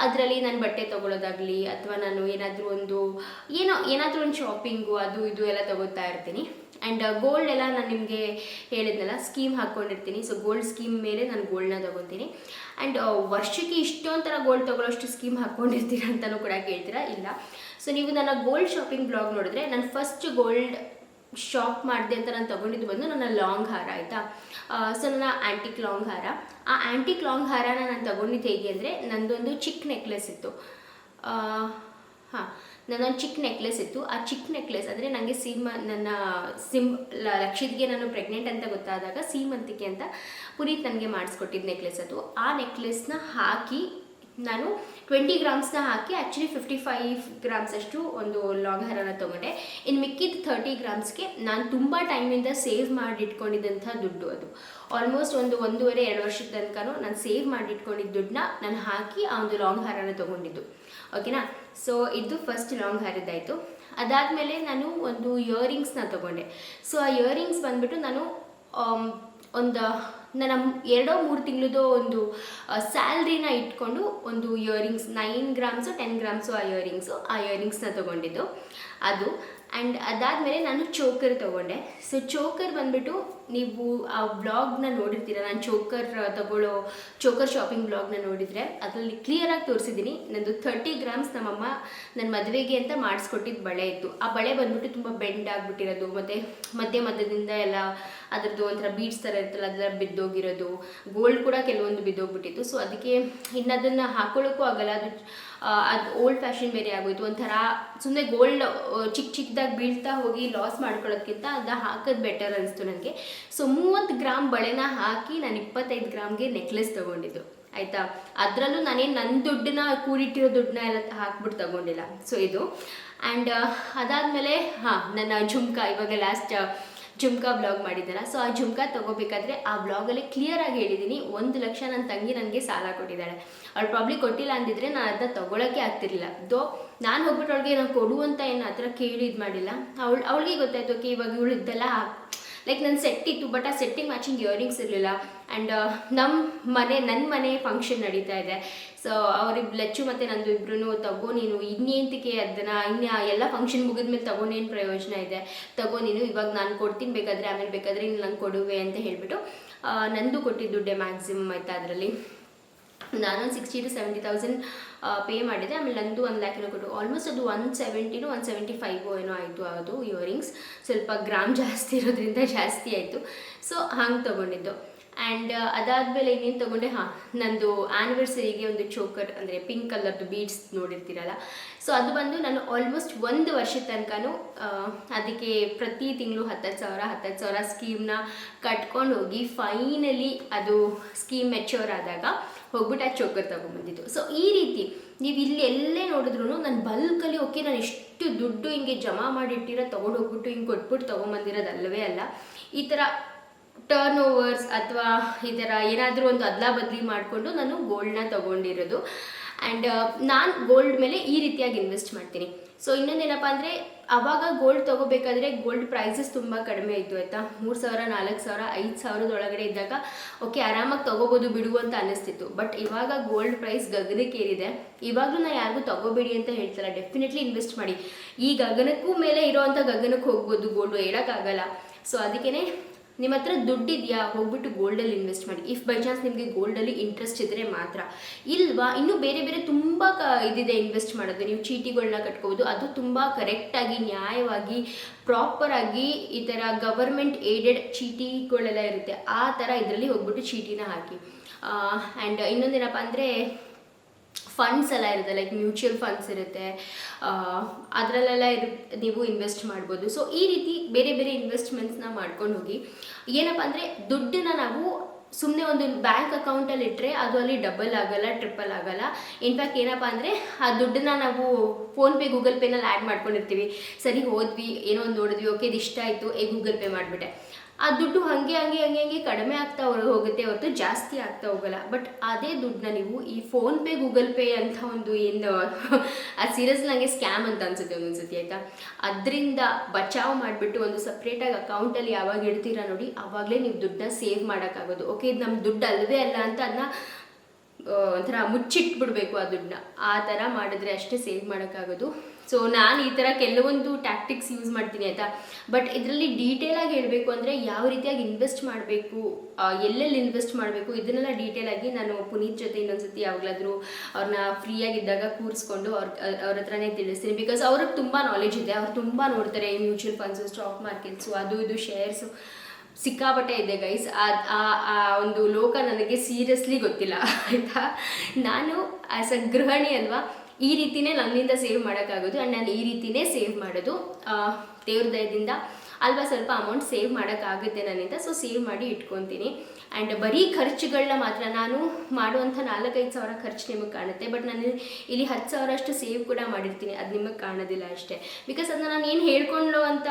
Speaker 1: ಅದರಲ್ಲಿ ನಾನು ಬಟ್ಟೆ ತೊಗೊಳ್ಳೋದಾಗಲಿ ಅಥವಾ ನಾನು ಏನಾದರೂ ಒಂದು ಶಾಪಿಂಗು ಅದು ಇದು ಎಲ್ಲ ತೊಗೋತಾ ಇರ್ತೀನಿ. ಆ್ಯಂಡ್ ಗೋಲ್ಡ್ ಎಲ್ಲ ನಾನು ನಿಮಗೆ ಹೇಳಿದ್ನಲ್ಲ ಸ್ಕೀಮ್ ಹಾಕ್ಕೊಂಡಿರ್ತೀನಿ. ಸೊ ಗೋಲ್ಡ್ ಸ್ಕೀಮ್ ಮೇಲೆ ನಾನು ಗೋಲ್ಡ್ನ ತೊಗೊತೀನಿ. ಆ್ಯಂಡ್ ವರ್ಷಕ್ಕೆ ಇಷ್ಟೊಂಥರ ಗೋಲ್ಡ್ ತೊಗೊಳ್ಳೋಷ್ಟು ಸ್ಕೀಮ್ ಹಾಕ್ಕೊಂಡಿರ್ತೀರ ಅಂತಲೂ ಕೂಡ ಕೇಳ್ತೀರಾ. ಇಲ್ಲ. ಸೊ ನೀವು ನನ್ನ ಗೋಲ್ಡ್ ಶಾಪಿಂಗ್ ಬ್ಲಾಗ್ ನೋಡಿದ್ರೆ ನಾನು ಫಸ್ಟ್ ಗೋಲ್ಡ್ ಶಾಪ್ ಮಾಡಿದೆ ಅಂತ ನಾನು ತೊಗೊಂಡಿದ್ದು ಬಂದು ನನ್ನ ಲಾಂಗ್ ಹಾರ ಆಯಿತಾ. ಸೊ ನನ್ನ ಆ್ಯಂಟಿಕ್ ಲಾಂಗ್ ಹಾರ. ಆ ಆ್ಯಂಟಿಕ್ ಲಾಂಗ್ ಹಾರನ ನಾನು ತೊಗೊಂಡಿದ್ದು ಹೇಗೆ ಅಂದರೆ ನನ್ನದೊಂದು ಚಿಕ್ಕ ನೆಕ್ಲೆಸ್ ಇತ್ತು. ನನ್ನೊಂದು ಚಿಕ್ಕ ನೆಕ್ಲೆಸ್ ಇತ್ತು. ಆ ಚಿಕ್ಕ ನೆಕ್ಲೆಸ್ ಅಂದರೆ ನನಗೆ ಲಕ್ಷಿತ್ಗೆ ನಾನು ಪ್ರೆಗ್ನೆಂಟ್ ಅಂತ ಗೊತ್ತಾದಾಗ ಸೀಮಂತಿಕೆ ಅಂತ ಪುನೀತ್ ನನಗೆ ಮಾಡಿಸ್ಕೊಟ್ಟಿದ್ದು ನೆಕ್ಲೆಸ್ ಅದು. ಆ ನೆಕ್ಲೆಸ್ನ ಹಾಕಿ ನಾನು 20 ಗ್ರಾಮ್ಸ್ನ ಹಾಕಿ ಆ್ಯಕ್ಚುಲಿ 55 ಗ್ರಾಮ್ಸ್ ಅಷ್ಟು ಒಂದು ಲಾಂಗ್ ಹಾರನ ತೊಗೊಂಡೆ. ಇನ್ನು ಮಿಕ್ಕಿದ 30 ಗ್ರಾಮ್ಸ್ಗೆ ನಾನು ತುಂಬ ಟೈಮಿಂದ ಸೇವ್ ಮಾಡಿಟ್ಕೊಂಡಿದ್ದಂಥ ದುಡ್ಡು. ಅದು ಆಲ್ಮೋಸ್ಟ್ ಒಂದು 1.5-2 ವರ್ಷದ ತನಕನೂ ನಾನು ಸೇವ್ ಮಾಡಿಟ್ಕೊಂಡಿದ್ದ ದುಡ್ಡನ್ನ ನಾನು ಹಾಕಿ ಆ ಒಂದು ಲಾಂಗ್ ಹಾರನ ತೊಗೊಂಡಿದ್ದು. ಓಕೆನಾ. ಸೊ ಇದು ಫಸ್ಟ್ ಲಾಂಗ್ ಹಾರದ್ದಾಯಿತು. ಅದಾದಮೇಲೆ ನಾನು ಒಂದು ಇಯರಿಂಗ್ಸ್ನ ತೊಗೊಂಡೆ. ಸೊ ಆ ಇಯರಿಂಗ್ಸ್ ಬಂದುಬಿಟ್ಟು ನಾನು ನನ್ನ 2-3 ತಿಂಗಳದ್ದು ಒಂದು ಸ್ಯಾಲ್ರಿನ ಇಟ್ಕೊಂಡು ಒಂದು ಇಯರಿಂಗ್ಸ್ 9 ಗ್ರಾಮ್ಸು 10 ಗ್ರಾಮ್ಸು ಆ ಇಯರಿಂಗ್ಸ್ನ ತೊಗೊಂಡಿದ್ದು ಅದು. ಆ್ಯಂಡ್ ಅದಾದಮೇಲೆ ನಾನು ಚೋಕರ್ ತೊಗೊಂಡೆ. ಸೊ ಚೋಕರ್ ಬಂದುಬಿಟ್ಟು ನೀವು ಆ ಬ್ಲಾಗ್ನ ನೋಡಿರ್ತೀರ. ನಾನು ಚೋಕರ್ ಶಾಪಿಂಗ್ ಬ್ಲಾಗ್ನ ನೋಡಿದರೆ ಅದರಲ್ಲಿ ಕ್ಲಿಯರಾಗಿ ತೋರಿಸಿದ್ದೀನಿ. ನಂದು 30 ಗ್ರಾಮ್ಸ್ ನಮ್ಮಮ್ಮ ನನ್ನ ಮದುವೆಗೆ ಅಂತ ಮಾಡಿಸ್ಕೊಟ್ಟಿದ್ದು ಬಳೆ ಇತ್ತು. ಆ ಬಳೆ ಬಂದುಬಿಟ್ಟು ತುಂಬ ಬೆಂಡ್ ಆಗಿಬಿಟ್ಟಿರೋದು ಮತ್ತು ಮಧ್ಯದಿಂದ ಎಲ್ಲ ಅದರದ್ದು ಒಂಥರ ಬೀಡ್ಸ್ ಥರ ಇರ್ತಲ್ಲ ಅದೆಲ್ಲ ಬಿದ್ದೋಗಿರೋದು, ಗೋಲ್ಡ್ ಕೂಡ ಕೆಲವೊಂದು ಬಿದ್ದೋಗ್ಬಿಟ್ಟಿತ್ತು. ಸೊ ಅದಕ್ಕೆ ಇನ್ನು ಅದನ್ನು ಹಾಕೊಳ್ಳೋಕ್ಕೂ ಆಗಲ್ಲ. ಅದು ಓಲ್ಡ್ ಫ್ಯಾಷನ್ ಬೇರೆ ಆಗೋಯ್ತು. ಒಂಥರ ಸುಮ್ಮನೆ ಗೋಲ್ಡ್ ಚಿಕ್ಕದಾಗಿ ಬೀಳ್ತಾ ಹೋಗಿ ಲಾಸ್ ಮಾಡ್ಕೊಳ್ಳೋದಕ್ಕಿಂತ ಅದು ಹಾಕೋದು ಬೆಟರ್ ಅನಿಸ್ತು ನನಗೆ. ಸೊ 30 ಗ್ರಾಮ್ ಬಳೆನ ಹಾಕಿ ನಾನು 25 ಗ್ರಾಮ್ಗೆ ನೆಕ್ಲೆಸ್ ತೊಗೊಂಡಿದ್ದು ಆಯಿತಾ. ಅದರಲ್ಲೂ ನಾನೇನು ನನ್ನ ದುಡ್ಡನ್ನ ಕೂಡಿಟ್ಟಿರೋ ದುಡ್ಡನ್ನ ಎಲ್ಲ ಹಾಕ್ಬಿಟ್ಟು ತೊಗೊಂಡಿಲ್ಲ. ಸೊ ಇದು. ಆ್ಯಂಡ್ ಅದಾದಮೇಲೆ ನನ್ನ ಜುಮ್ಕಾ, ಇವಾಗ ಲಾಸ್ಟ್ ಜುಮ್ಕಾ ಬ್ಲಾಗ್ ಮಾಡಿದ್ದಾರ. ಸೊ ಆ ಜುಮ್ಕಾ ತೊಗೋಬೇಕಾದ್ರೆ ಆ ಬ್ಲಾಗಲ್ಲಿ ಕ್ಲಿಯರಾಗಿ ಹೇಳಿದ್ದೀನಿ 1 ಲಕ್ಷ ನನ್ನ ತಂಗಿ ನನಗೆ ಸಾಲ ಕೊಟ್ಟಿದ್ದಾಳೆ. ಅವಳು ಪ್ರಾಬ್ಲಿ ಕೊಟ್ಟಿಲ್ಲ ಅಂದಿದ್ರೆ ನಾನು ಅದನ್ನ ತೊಗೊಳಕ್ಕೆ ಆಗ್ತಿರಲಿಲ್ಲ. ನಾನು ಹೋಗ್ಬಿಟ್ಟು ಅವಳಿಗೆ ನಾನು ಕೊಡುವಂತ ಏನು ಆ ಥರ ಕೇಳಿ ಇದು ಮಾಡಿಲ್ಲ. ಅವಳಿಗೆ ಗೊತ್ತಾಯ್ತು ಓಕೆ ಇವಾಗ ಇವಳು ಇದ್ದೆಲ್ಲ ಲೈಕ್ ನನ್ನ ಸೆಟ್ ಇತ್ತು, ಬಟ್ ಆ ಸೆಟ್ಟಿಗೆ ಮ್ಯಾಚಿಂಗ್ ಇಯರಿಂಗ್ಸ್ ಇರಲಿಲ್ಲ. ಆ್ಯಂಡ್ ನನ್ನ ಮನೆ ಫಂಕ್ಷನ್ ನಡೀತಾ ಇದೆ. ಸೊ ಅವ್ರಿಗೆ ಲಚ್ಚು ಮತ್ತು ನಂದು ಇಬ್ಬರೂ ತಗೋ ನೀನು ಇನ್ನೇಂತಕ್ಕೆ ಅದನ್ನು ಎಲ್ಲ ಫಂಕ್ಷನ್ ಮುಗಿದ್ಮೇಲೆ ತಗೊಂಡೇನು ಪ್ರಯೋಜನ ಇದೆ, ತಗೋ ನೀನು ಇವಾಗ ನಾನು ಕೊಡ್ತೀನಿ ಬೇಕಾದರೆ ಆಮೇಲೆ ಬೇಕಾದರೆ ನೀನು ನಂಗೆ ಕೊಡುವೆ ಅಂತ ಹೇಳಿಬಿಟ್ಟು ನಂದು ಕೊಟ್ಟಿದ್ದು ದುಡ್ಡೆ ಮ್ಯಾಕ್ಸಿಮಮ್ ಆಯಿತಾ. ಅದರಲ್ಲಿ ನಾನು 60,000-70,000 ಪೇ ಮಾಡಿದೆ. ಆಮೇಲೆ ನಂದು 1 ಲ್ಯಾಕ್ ಏನೋ ಕೊಟ್ಟು ಆಲ್ಮೋಸ್ಟ್ ಅದು 170-175 ಏನೋ ಆಯಿತು. ಅದು ಇಯರಿಂಗ್ಸ್ ಸ್ವಲ್ಪ ಗ್ರಾಮ್ ಜಾಸ್ತಿ ಇರೋದ್ರಿಂದ ಜಾಸ್ತಿ ಆಯಿತು. ಸೊ ಹಂಗೆ ತೊಗೊಂಡಿದ್ದು. ಆ್ಯಂಡ್ ಅದಾದಮೇಲೆ ಇನ್ನೇನು ತೊಗೊಂಡೆ, ನಂದು ಆ್ಯನಿವರ್ಸರಿಗೆ ಒಂದು ಚೋಕರ್ ಅಂದರೆ ಪಿಂಕ್ ಕಲರ್ದು ಬೀಡ್ಸ್ ನೋಡಿರ್ತೀರಲ್ಲ. ಸೊ ಅದು ಬಂದು ನಾನು ಆಲ್ಮೋಸ್ಟ್ 1 ವರ್ಷದ ತನಕನೂ ಅದಕ್ಕೆ ಪ್ರತಿ ತಿಂಗಳು 10,000 ಸ್ಕೀಮ್ನ ಕಟ್ಕೊಂಡು ಹೋಗಿ ಫೈನಲಿ ಅದು ಸ್ಕೀಮ್ ಮೆಚ್ಯೂರ್ ಆದಾಗ ಹೋಗ್ಬಿಟ್ಟು ಆ ಚೋಕರ್ ತೊಗೊಂಬಂದಿದ್ದು. ಸೊ ಈ ರೀತಿ ನೀವು ಇಲ್ಲಿ ಎಲ್ಲೇ ನೋಡಿದ್ರು ನಾನು ಬಲ್ಕಲ್ಲಿ ಓಕೆ ನಾನು ಇಷ್ಟು ದುಡ್ಡು ಹಿಂಗೆ ಜಮಾ ಮಾಡಿಟ್ಟಿರೋ ತೊಗೊಂಡು ಹೋಗ್ಬಿಟ್ಟು ಹಿಂಗೆ ಕೊಟ್ಬಿಟ್ಟು ತೊಗೊಂಬಂದಿರೋದಲ್ಲವೇ ಅಲ್ಲ. ಈ ಥರ ಟರ್ನ್ ಓವರ್ಸ್ ಅಥವಾ ಈ ಥರ ಏನಾದರೂ ಒಂದು ಅದಲ ಬದಲಿ ಮಾಡಿಕೊಂಡು ನಾನು ಗೋಲ್ಡ್ನ ತೊಗೊಂಡಿರೋದು. ಆ್ಯಂಡ್ ನಾನು ಗೋಲ್ಡ್ ಮೇಲೆ ಈ ರೀತಿಯಾಗಿ ಇನ್ವೆಸ್ಟ್ ಮಾಡ್ತೀನಿ. ಸೊ ಇನ್ನೊಂದೇನಪ್ಪ ಅಂದರೆ ಆವಾಗ ಗೋಲ್ಡ್ ತೊಗೋಬೇಕಾದ್ರೆ ಗೋಲ್ಡ್ ಪ್ರೈಸಸ್ ತುಂಬ ಕಡಿಮೆ ಇತ್ತು ಆಯಿತಾ. 3,000 4,000 5,000 ಒಳಗಡೆ ಇದ್ದಾಗ ಓಕೆ ಆರಾಮಾಗಿ ತೊಗೋಬೋದು ಬಿಡು ಅಂತ ಅನ್ನಿಸ್ತಿತ್ತು. ಬಟ್ ಇವಾಗ ಗೋಲ್ಡ್ ಪ್ರೈಸ್ ಗಗನಕ್ಕೇರಿದೆ. ಇವಾಗಲೂ ನಾನು ಯಾರಿಗೂ ತೊಗೋಬೇಡಿ ಅಂತ ಹೇಳ್ತಾರ, ಡೆಫಿನೆಟ್ಲಿ ಇನ್ವೆಸ್ಟ್ ಮಾಡಿ. ಈ ಗಗನಕ್ಕೂ ಮೇಲೆ ಇರೋವಂಥ ಗಗನಕ್ಕೆ ಹೋಗ್ಬೋದು ಗೋಲ್ಡು, ಹೇಳೋಕ್ಕಾಗಲ್ಲ. ಸೊ ಅದಕ್ಕೇ ನಿಮ್ಮ ಹತ್ರ ದುಡ್ಡಿದೆಯಾ ಹೋಗ್ಬಿಟ್ಟು ಗೋಲ್ಡಲ್ಲಿ ಇನ್ವೆಸ್ಟ್ ಮಾಡಿ. ಇಫ್ ಬೈ ಚಾನ್ಸ್ ನಿಮಗೆ ಗೋಲ್ಡಲ್ಲಿ ಇಂಟ್ರೆಸ್ಟ್ ಇದ್ದರೆ ಮಾತ್ರ. ಇಲ್ವಾ ಇನ್ನೂ ಬೇರೆ ಬೇರೆ ತುಂಬ ಇದಿದೆ ಇನ್ವೆಸ್ಟ್ ಮಾಡೋದು. ನೀವು ಚೀಟಿಗಳನ್ನ ಕಟ್ಕೋಬೋದು, ಅದು ತುಂಬ ಕರೆಕ್ಟಾಗಿ ನ್ಯಾಯವಾಗಿ ಪ್ರಾಪರಾಗಿ ಈ ಥರ ಗವರ್ಮೆಂಟ್ ಏಡೆಡ್ ಚೀಟಿಗಳೆಲ್ಲ ಇರುತ್ತೆ. ಆ ಥರ ಇದರಲ್ಲಿ ಹೋಗ್ಬಿಟ್ಟು ಚೀಟಿನ ಹಾಕಿ. ಆ್ಯಂಡ್ ಇನ್ನೊಂದೇನಪ್ಪ ಅಂದರೆ ಫಂಡ್ಸ್ ಎಲ್ಲ ಇರುತ್ತೆ, ಲೈಕ್ ಮ್ಯೂಚುವಲ್ ಫಂಡ್ಸ್ ಇರುತ್ತೆ, ಅದರಲ್ಲೆಲ್ಲ ನೀವು ಇನ್ವೆಸ್ಟ್ ಮಾಡ್ಬೋದು. ಸೊ ಈ ರೀತಿ ಬೇರೆ ಬೇರೆ ಇನ್ವೆಸ್ಟ್ಮೆಂಟ್ಸ್ನ ಮಾಡ್ಕೊಂಡು ಹೋಗಿ. ಏನಪ್ಪ ಅಂದರೆ ದುಡ್ಡನ್ನ ನಾವು ಸುಮ್ಮನೆ ಒಂದು ಬ್ಯಾಂಕ್ ಅಕೌಂಟಲ್ಲಿ ಇಟ್ಟರೆ ಅದು ಅಲ್ಲಿ ಡಬಲ್ ಆಗಲ್ಲ, ಟ್ರಿಪಲ್ ಆಗಲ್ಲ. ಇನ್ಫ್ಯಾಕ್ಟ್ ಏನಪ್ಪ ಅಂದರೆ ಆ ದುಡ್ಡನ್ನ ನಾವು ಫೋನ್ಪೇ ಗೂಗಲ್ ಪೇನಲ್ಲಿ ಆ್ಯಡ್ ಮಾಡ್ಕೊಂಡಿರ್ತೀವಿ. ಸರಿ ಹೋದ್ವಿ, ಏನೋ ಒಂದು ನೋಡಿದ್ವಿ, ಓಕೆ ಇದು ಇಷ್ಟ ಆಯಿತು, ಗೂಗಲ್ ಪೇ ಮಾಡಿಬಿಟ್ಟೆ. ಆ ದುಡ್ಡು ಹಾಗೆ ಕಡಿಮೆ ಆಗ್ತಾ ಹೋಗುತ್ತೆ ಹೊರತು ಜಾಸ್ತಿ ಆಗ್ತಾ ಹೋಗಲ್ಲ. ಬಟ್ ಅದೇ ದುಡ್ಡನ್ನ ನೀವು ಈ ಫೋನ್ಪೇ ಗೂಗಲ್ ಪೇ ಅಂತ ಒಂದು ಏನು ಆ ಸೀರಿಯಸ್ ನನಗೆ ಸ್ಕ್ಯಾಮ್ ಅಂತ ಅನ್ಸುತ್ತೆ ಒಂದೊಂದ್ಸತಿ ಆಯಿತಾ. ಅದರಿಂದ ಬಚಾವ್ ಮಾಡಿಬಿಟ್ಟು ಒಂದು ಸಪ್ರೇಟಾಗಿ ಅಕೌಂಟಲ್ಲಿ ಯಾವಾಗ ಇಡ್ತೀರಾ ನೋಡಿ, ಆವಾಗಲೇ ನೀವು ದುಡ್ಡನ್ನ ಸೇವ್ ಮಾಡೋಕ್ಕಾಗೋದು. ಓಕೆ ಇದು ನಮ್ಮ ದುಡ್ಡು ಅಲ್ಲವೇ ಅಲ್ಲ ಅಂತ ಅದನ್ನ ಒಂಥರ ಮುಚ್ಚಿಟ್ಬಿಡ್ಬೇಕು ಆ ದುಡ್ಡನ್ನ. ಆ ಥರ ಮಾಡಿದ್ರೆ ಅಷ್ಟೇ ಸೇವ್ ಮಾಡೋಕ್ಕಾಗೋದು. ಸೊ ನಾನು ಈ ಥರ ಕೆಲವೊಂದು ಟ್ಯಾಕ್ಟಿಕ್ಸ್ ಯೂಸ್ ಮಾಡ್ತೀನಿ ಆಯಿತಾ. ಬಟ್ ಇದರಲ್ಲಿ ಡೀಟೇಲಾಗಿ ಹೇಳಬೇಕು ಅಂದರೆ ಯಾವ ರೀತಿಯಾಗಿ ಇನ್ವೆಸ್ಟ್ ಮಾಡಬೇಕು, ಎಲ್ಲೆಲ್ಲಿ ಇನ್ವೆಸ್ಟ್ ಮಾಡಬೇಕು, ಇದನ್ನೆಲ್ಲ ಡೀಟೇಲಾಗಿ ನಾನು ಪುನೀತ್ ಜೊತೆ ಇನ್ನೊಂದ್ಸತಿ ಯಾವಾಗಲಾದರೂ ಅವ್ರನ್ನ ಫ್ರೀಯಾಗಿದ್ದಾಗ ಕೂರಿಸ್ಕೊಂಡು ಅವ್ರ ಹತ್ರನೇ ತಿಳಿಸ್ತೀನಿ. ಬಿಕಾಸ್ ಅವ್ರಿಗೆ ತುಂಬ ನಾಲೆಜ್ ಇದೆ, ಅವ್ರು ತುಂಬ ನೋಡ್ತಾರೆ ಮ್ಯೂಚುವಲ್ ಫಂಡ್ಸು, ಸ್ಟಾಕ್ ಮಾರ್ಕೆಟ್ಸು, ಅದು ಇದು ಶೇರ್ಸು ಸಿಕ್ಕಾಪಟ್ಟೆ ಇದೆ ಗೈಸ್. ಆ ಒಂದು ಲೋಕ ನನಗೆ ಸೀರಿಯಸ್ಲಿ ಗೊತ್ತಿಲ್ಲ ಆಯಿತಾ. ನಾನು ಆ್ಯಸ್ ಅ ಗೃಹಿಣಿ ಅಲ್ವಾ, ಈ ರೀತಿಯೇ ನನ್ನಿಂದ ಸೇವ್ ಮಾಡೋಕ್ಕಾಗೋದು. ಆ್ಯಂಡ್ ನಾನು ಈ ರೀತಿಯೇ ಸೇವ್ ಮಾಡೋದು ದೇವ್ರ ದಯದಿಂದ ಅಲ್ವಾ. ಸ್ವಲ್ಪ ಅಮೌಂಟ್ ಸೇವ್ ಮಾಡೋಕ್ಕಾಗುತ್ತೆ ನನ್ನಿಂದ. ಸೊ ಸೇವ್ ಮಾಡಿ ಇಟ್ಕೊತೀನಿ. ಆ್ಯಂಡ್ ಬರೀ ಖರ್ಚುಗಳನ್ನ ಮಾತ್ರ ನಾನು ಮಾಡುವಂಥ 4-5 ಸಾವಿರ ಖರ್ಚು ನಿಮಗೆ ಕಾಣುತ್ತೆ. ಬಟ್ ನಾನು ಇಲ್ಲಿ 10,000 ಅಷ್ಟು ಸೇವ್ ಕೂಡ ಮಾಡಿರ್ತೀನಿ, ಅದು ನಿಮಗೆ ಕಾಣೋದಿಲ್ಲ ಅಷ್ಟೇ. ಬಿಕಾಸ್ ಅದನ್ನ ನಾನು ಏನು ಹೇಳ್ಕೊಂಡು ಅಂತ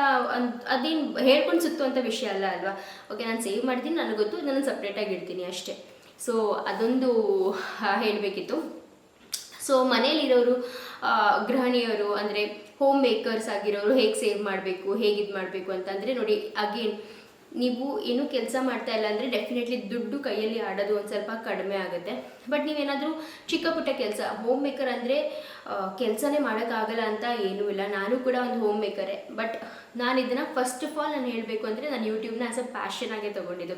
Speaker 1: ಅದೇನು ಹೇಳ್ಕೊಂಡು ಸುತ್ತುವಂಥ ವಿಷಯ ಅಲ್ಲ ಅಲ್ವಾ. ಓಕೆ ನಾನು ಸೇವ್ ಮಾಡ್ತೀನಿ, ನನಗೆ ಗೊತ್ತು, ನಾನು ಸಪ್ರೇಟಾಗಿ ಇಡ್ತೀನಿ ಅಷ್ಟೇ. ಸೊ ಅದೊಂದು ಹೇಳಬೇಕಿತ್ತು. ಸೊ ಮನೇಲಿರೋರು ಗೃಹಿಣಿಯರು ಅಂದರೆ ಹೋಮ್ ಮೇಕರ್ಸ್ ಆಗಿರೋರು ಹೇಗೆ ಸೇವ್ ಮಾಡಬೇಕು, ಹೇಗೆ ಇದು ಮಾಡಬೇಕು ಅಂತಂದರೆ ನೋಡಿ, ಅಗೇನ್ ನೀವು ಏನೂ ಕೆಲಸ ಮಾಡ್ತಾ ಇಲ್ಲ ಅಂದರೆ ಡೆಫಿನೆಟ್ಲಿ ದುಡ್ಡು ಕೈಯಲ್ಲಿ ಆಡೋದು ಒಂದು ಸ್ವಲ್ಪ ಕಡಿಮೆ ಆಗುತ್ತೆ. ಬಟ್ ನೀವೇನಾದರೂ ಚಿಕ್ಕ ಪುಟ್ಟ ಕೆಲಸ, ಹೋಮ್ ಮೇಕರ್ ಅಂದರೆ ಕೆಲಸನೇ ಮಾಡೋಕ್ಕಾಗಲ್ಲ ಅಂತ ಏನೂ ಇಲ್ಲ. ನಾನು ಕೂಡ ಒಂದು ಹೋಮ್ ಮೇಕರೇ. ಬಟ್ ನಾನು ಇದನ್ನು ಫಸ್ಟ್ ಆಫ್ ಆಲ್ ನಾನು ಹೇಳಬೇಕು ಅಂದರೆ ನಾನು ಯೂಟ್ಯೂಬ್ನ ಆ್ಯಸ್ ಅ ಪ್ಯಾಷನ್ ಆಗೇ ತೊಗೊಂಡಿದ್ದು.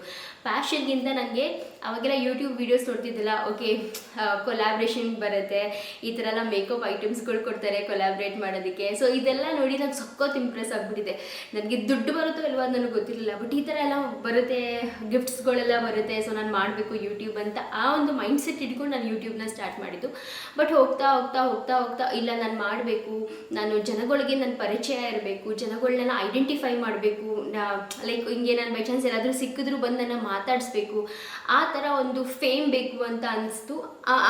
Speaker 1: ಪ್ಯಾಷನ್ಗಿಂತ ನನಗೆ ಅವಾಗೆಲ್ಲ ಯೂಟ್ಯೂಬ್ ವೀಡಿಯೋಸ್ ನೋಡ್ತಿದ್ದಿಲ್ಲ. ಓಕೆ ಕೊಲ್ಯಾಬ್ರೇಷನ್ ಬರುತ್ತೆ, ಈ ಥರ ಎಲ್ಲ ಮೇಕಪ್ ಐಟಮ್ಸ್ಗಳು ಕೊಡ್ತಾರೆ ಕೊಲ್ಯಾಬ್ರೇಟ್ ಮಾಡೋದಕ್ಕೆ. ಸೊ ಇದೆಲ್ಲ ನೋಡಿ ನಂಗೆ ಸಖತ್ ಇಂಪ್ರೆಸ್ ಆಗಿಬಿಟ್ಟಿದೆ. ನನಗೆ ದುಡ್ಡು ಬರುತ್ತೋ ಇಲ್ವೋ ಅದು ನನಗೆ ಗೊತ್ತಿರಲಿಲ್ಲ. ಬಟ್ ಈ ಥರ ಎಲ್ಲ ಬರುತ್ತೆ, ಗಿಫ್ಟ್ಸ್ಗಳೆಲ್ಲ ಬರುತ್ತೆ, ಸೊ ನಾನು ಮಾಡಬೇಕು ಯೂಟ್ಯೂಬ್ ಅಂತ ಆ ಒಂದು ಮೈಂಡ್ಸೆಟ್ ಇಟ್ಕೊಂಡು ನಾನು ಯೂಟ್ಯೂಬ್ನ ಸ್ಟಾರ್ಟ್ ಮಾಡಿದ್ದು. ಬಟ್ ಹೋಗ್ತಾ ಹೋಗ್ತಾ ಹೋಗ್ತಾ ಹೋಗ್ತಾ ಇಲ್ಲ, ನಾನು ಮಾಡಬೇಕು, ನಾನು ಜನಗಳಿಗೆ ನನ್ನ ಪರಿಚಯ ಇರಬೇಕು, ಜನಗಳನ್ನ ಐಡೆಂಟಿಫೈ ಮಾಡಬೇಕು, ಲೈಕ್ ಹಿಂಗೆ ನಾನು ಬೈ ಚಾನ್ಸ್ ಎಲ್ಲಾದರೂ ಸಿಕ್ಕಿದ್ರು ಬಂದು ನನ್ನ ಮಾತಾಡಿಸ್ಬೇಕು, ಆ ಥರ ಒಂದು ಫೇಮ್ ಬೇಕು ಅಂತ ಅನಿಸ್ತು.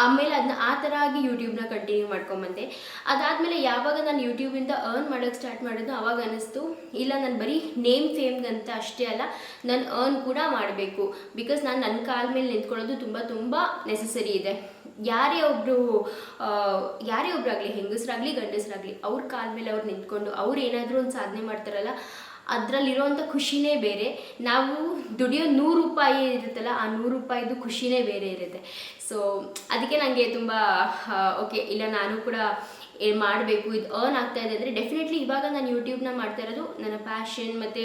Speaker 1: ಆಮೇಲೆ ಅದನ್ನ ಆ ಥರ ಆಗಿ ಯೂಟ್ಯೂಬ್ನ ಕಂಟಿನ್ಯೂ ಮಾಡ್ಕೊಂಬಂದೆ. ಅದಾದಮೇಲೆ ಯಾವಾಗ ನಾನು ಯೂಟ್ಯೂಬಿಂದ ಅರ್ನ್ ಮಾಡೋಕ್ಕೆ ಸ್ಟಾರ್ಟ್ ಮಾಡೋದು ಆವಾಗ ಅನ್ನಿಸ್ತು, ಇಲ್ಲ ನಾನು ಬರೀ ನೇಮ್ ಫೇಮ್ಗಂತ ಅಷ್ಟೇ ಅಲ್ಲ, ನಾನು ಅರ್ನ್ ಕೂಡ ಮಾಡಬೇಕು. ಬಿಕಾಸ್ ನಾನು ನನ್ನ ಕಾಲ ಮೇಲೆ ನಿಂತ್ಕೊಳ್ಳೋದು ತುಂಬ ತುಂಬ ನೆಸಸರಿ ಇದೆ. ಯಾರೇ ಒಬ್ಬರು ಆಗಲಿ, ಹೆಂಗಸರಾಗಲಿ ಗಂಡಸರಾಗಲಿ, ಅವ್ರ ಕಾಲ ಮೇಲೆ ಅವ್ರು ನಿಂತ್ಕೊಂಡು ಅವ್ರು ಏನಾದರೂ ಒಂದು ಸಾಧನೆ ಮಾಡ್ತಾರಲ್ಲ, ಅದರಲ್ಲಿರೋವಂಥ ಖುಷಿನೇ ಬೇರೆ. ನಾವು ದುಡಿಯೋ 100 ರೂಪಾಯಿ ಇರುತ್ತಲ್ಲ, ಆ 100 ರೂಪಾಯಿದು ಖುಷಿನೇ ಬೇರೆ ಇರುತ್ತೆ. ಸೊ ಅದಕ್ಕೆ ನನಗೆ ತುಂಬ ಓಕೆ ಇಲ್ಲ ನಾನು ಕೂಡ ಮಾಡಬೇಕು, ಇದು ಅರ್ನ್ ಆಗ್ತಾ ಇದೆ ಅಂದರೆ ಡೆಫಿನೆಟ್ಲಿ ಇವಾಗ ನಾನು ಯೂಟ್ಯೂಬ್ನ ಮಾಡ್ತಾ ಇರೋದು ನನ್ನ ಪ್ಯಾಷನ್ ಮತ್ತು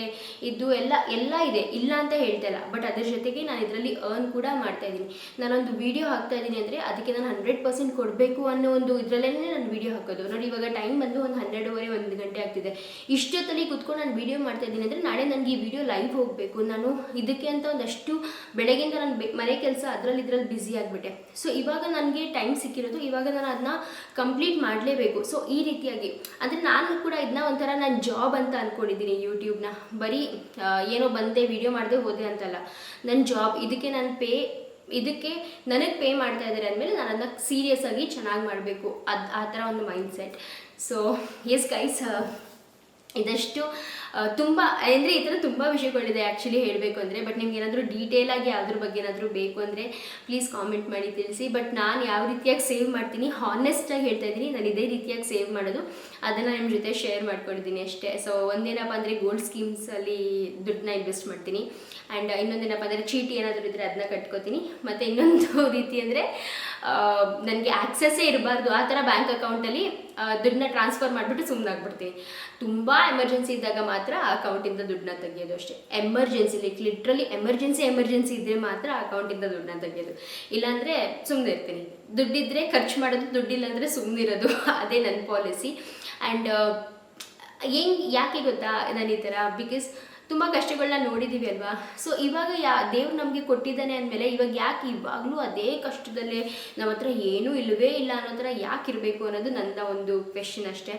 Speaker 1: ಇದು ಎಲ್ಲ ಇದೆ, ಇಲ್ಲ ಅಂತ ಹೇಳ್ತಾ ಇಲ್ಲ. ಬಟ್ ಅದ್ರ ಜೊತೆಗೆ ನಾನು ಇದರಲ್ಲಿ ಅರ್ನ್ ಕೂಡ ಮಾಡ್ತಾಯಿದ್ದೀನಿ. ನಾನೊಂದು ವೀಡಿಯೋ ಹಾಕ್ತಾ ಇದ್ದೀನಿ ಅಂದರೆ ಅದಕ್ಕೆ ನಾನು 100% ಕೊಡಬೇಕು ಅನ್ನೋ ಒಂದು ಇದರಲ್ಲೇ ನಾನು ವೀಡಿಯೋ ಹಾಕೋದು. ನೋಡಿ ಇವಾಗ ಟೈಮ್ ಬಂದು ಒಂದು 12:30 1 ಗಂಟೆ ಆಗ್ತಿದೆ. ಇಷ್ಟೊತ್ತಲ್ಲಿ ಕೂತ್ಕೊಂಡು ನಾನು ವೀಡಿಯೋ ಮಾಡ್ತಾ ಇದ್ದೀನಿ ಅಂದರೆ ನಾಳೆ ನನಗೆ ಈ ವಿಡಿಯೋ ಲೈವ್ ಹೋಗಬೇಕು. ನಾನು ಇದಕ್ಕೆ ಅಂತ ಒಂದಷ್ಟು ಬೆಳಗ್ಗೆಯಿಂದ ನಾನು ಮನೆ ಕೆಲಸ ಅದರಲ್ಲಿ ಬ್ಯುಸಿ ಆಗಿಬಿಟ್ಟೆ. ಸೊ ಇವಾಗ ನನಗೆ ಟೈಮ್ ಸಿಕ್ಕಿರೋದು, ಇವಾಗ ನಾನು ಅದನ್ನ ಕಂಪ್ಲೀಟ್ ಮಾಡಲೇಬೇಕು. ಸೊ ಈ ರೀತಿಯಾಗಿ ಅಂದರೆ ನಾನು ಕೂಡ ಇದನ್ನ ಒಂಥರ ನನ್ನ ಜಾಬ್ ಅಂತ ಅಂದ್ಕೊಂಡಿದ್ದೀನಿ. ಯೂಟ್ಯೂಬ್ನ ಬರೀ ಏನೋ ಬಂದೆ ವಿಡಿಯೋ ಮಾಡದೆ ಹೋದೆ ಅಂತಲ್ಲ, ನನ್ನ ಜಾಬ್. ಇದಕ್ಕೆ ನಾನು ಇದಕ್ಕೆ ನನಗೆ ಪೇ ಮಾಡ್ತಾ ಇದ್ದಾರೆ ಅಂದಮೇಲೆ ನಾನು ಅದನ್ನ ಸೀರಿಯಸ್ ಆಗಿ ಚೆನ್ನಾಗಿ ಮಾಡಬೇಕು, ಆ ಥರ ಒಂದು mindset. So yes guys, ಇದಷ್ಟು ತುಂಬ ಅಂದರೆ ಈ ಥರ ತುಂಬ ವಿಷಯಗಳಿದೆ ಆ್ಯಕ್ಚುಲಿ ಹೇಳಬೇಕು ಅಂದರೆ. ಬಟ್ ನಿಮ್ಗೆ ಏನಾದರೂ ಡೀಟೇಲಾಗಿ ಯಾವುದ್ರ ಬಗ್ಗೆ ಏನಾದರೂ ಬೇಕು ಅಂದರೆ ಪ್ಲೀಸ್ ಕಾಮೆಂಟ್ ಮಾಡಿ ತಿಳಿಸಿ. ಬಟ್ ನಾನು ಯಾವ ರೀತಿಯಾಗಿ ಸೇವ್ ಮಾಡ್ತೀನಿ, ಹಾನೆಸ್ಟಾಗಿ ಹೇಳ್ತಾ ಇದ್ದೀನಿ, ನಾನು ಇದೇ ರೀತಿಯಾಗಿ ಸೇವ್ ಮಾಡೋದು, ಅದನ್ನು ನಿಮ್ಮ ಜೊತೆ ಶೇರ್ ಮಾಡ್ಕೊಂಡಿದ್ದೀನಿ ಅಷ್ಟೇ. ಸೊ ಒಂದೇನಪ್ಪ ಅಂದರೆ ಗೋಲ್ಡ್ ಸ್ಕೀಮ್ಸಲ್ಲಿ ದುಡ್ಡನ್ನ ಇನ್ವೆಸ್ಟ್ ಮಾಡ್ತೀನಿ. ಆ್ಯಂಡ್ ಇನ್ನೊಂದೇನಪ್ಪ ಅಂದರೆ ಚೀಟಿ ಏನಾದರೂ ಇದ್ದರೆ ಅದನ್ನ ಕಟ್ಕೋತೀನಿ. ಮತ್ತು ಇನ್ನೊಂದು ರೀತಿ ಅಂದರೆ ನನಗೆ ಆ್ಯಕ್ಸಸ್ಸೇ ಇರಬಾರ್ದು ಆ ಥರ ಬ್ಯಾಂಕ್ ಅಕೌಂಟಲ್ಲಿ ದುಡ್ಡನ್ನ ಟ್ರಾನ್ಸ್ಫರ್ ಮಾಡಿಬಿಟ್ಟು ಸುಮ್ಮನಾಗ್ಬಿಡ್ತೀನಿ. ತುಂಬ ಎಮರ್ಜೆನ್ಸಿ ಇದ್ದಾಗ ಮಾತ್ರ ಆ ಅಕೌಂಟಿಂದ ದುಡ್ಡನ್ನ ತೆಗೆಯೋದು ಅಷ್ಟೇ. ಎಮರ್ಜೆನ್ಸಿ ಲೈಕ್ ಲಿಟ್ರಲಿ ಎಮರ್ಜೆನ್ಸಿ ಇದ್ದರೆ ಮಾತ್ರ ಆ ಅಕೌಂಟಿಂದ ದುಡ್ಡನ್ನ ತೆಗೆಯೋದು, ಇಲ್ಲಾಂದರೆ ಸುಮ್ಮನೆ ಇರ್ತೀನಿ. ದುಡ್ಡಿದ್ದರೆ ಖರ್ಚು ಮಾಡೋದು, ದುಡ್ಡಿಲ್ಲ ಅಂದರೆ ಸುಮ್ಮನಿರೋದು, ಅದೇ ನನ್ನ ಪಾಲಿಸಿ. ಆ್ಯಂಡ್ ಯಾಕೆ ಗೊತ್ತಾ ನಾನು ಈ ಥರ, ಬಿಕಾಸ್ ತುಂಬ ಕಷ್ಟಗಳನ್ನ ನೋಡಿದ್ದೀವಿ ಅಲ್ವಾ. ಸೊ ಇವಾಗ ದೇವ್ರು ನಮಗೆ ಕೊಟ್ಟಿದ್ದಾನೆ ಅಂದಮೇಲೆ ಇವಾಗ ಯಾಕೆ ಇವಾಗಲೂ ಅದೇ ಕಷ್ಟದಲ್ಲೇ ನಮ್ಮ ಹತ್ರ ಏನೂ ಇಲ್ಲವೇ ಇಲ್ಲ ಅನ್ನೋ ಥರ ಯಾಕೆ ಇರಬೇಕು ಅನ್ನೋದು ನನ್ನ ಒಂದು ಕ್ವೆಶ್ಚನ್ ಅಷ್ಟೇ.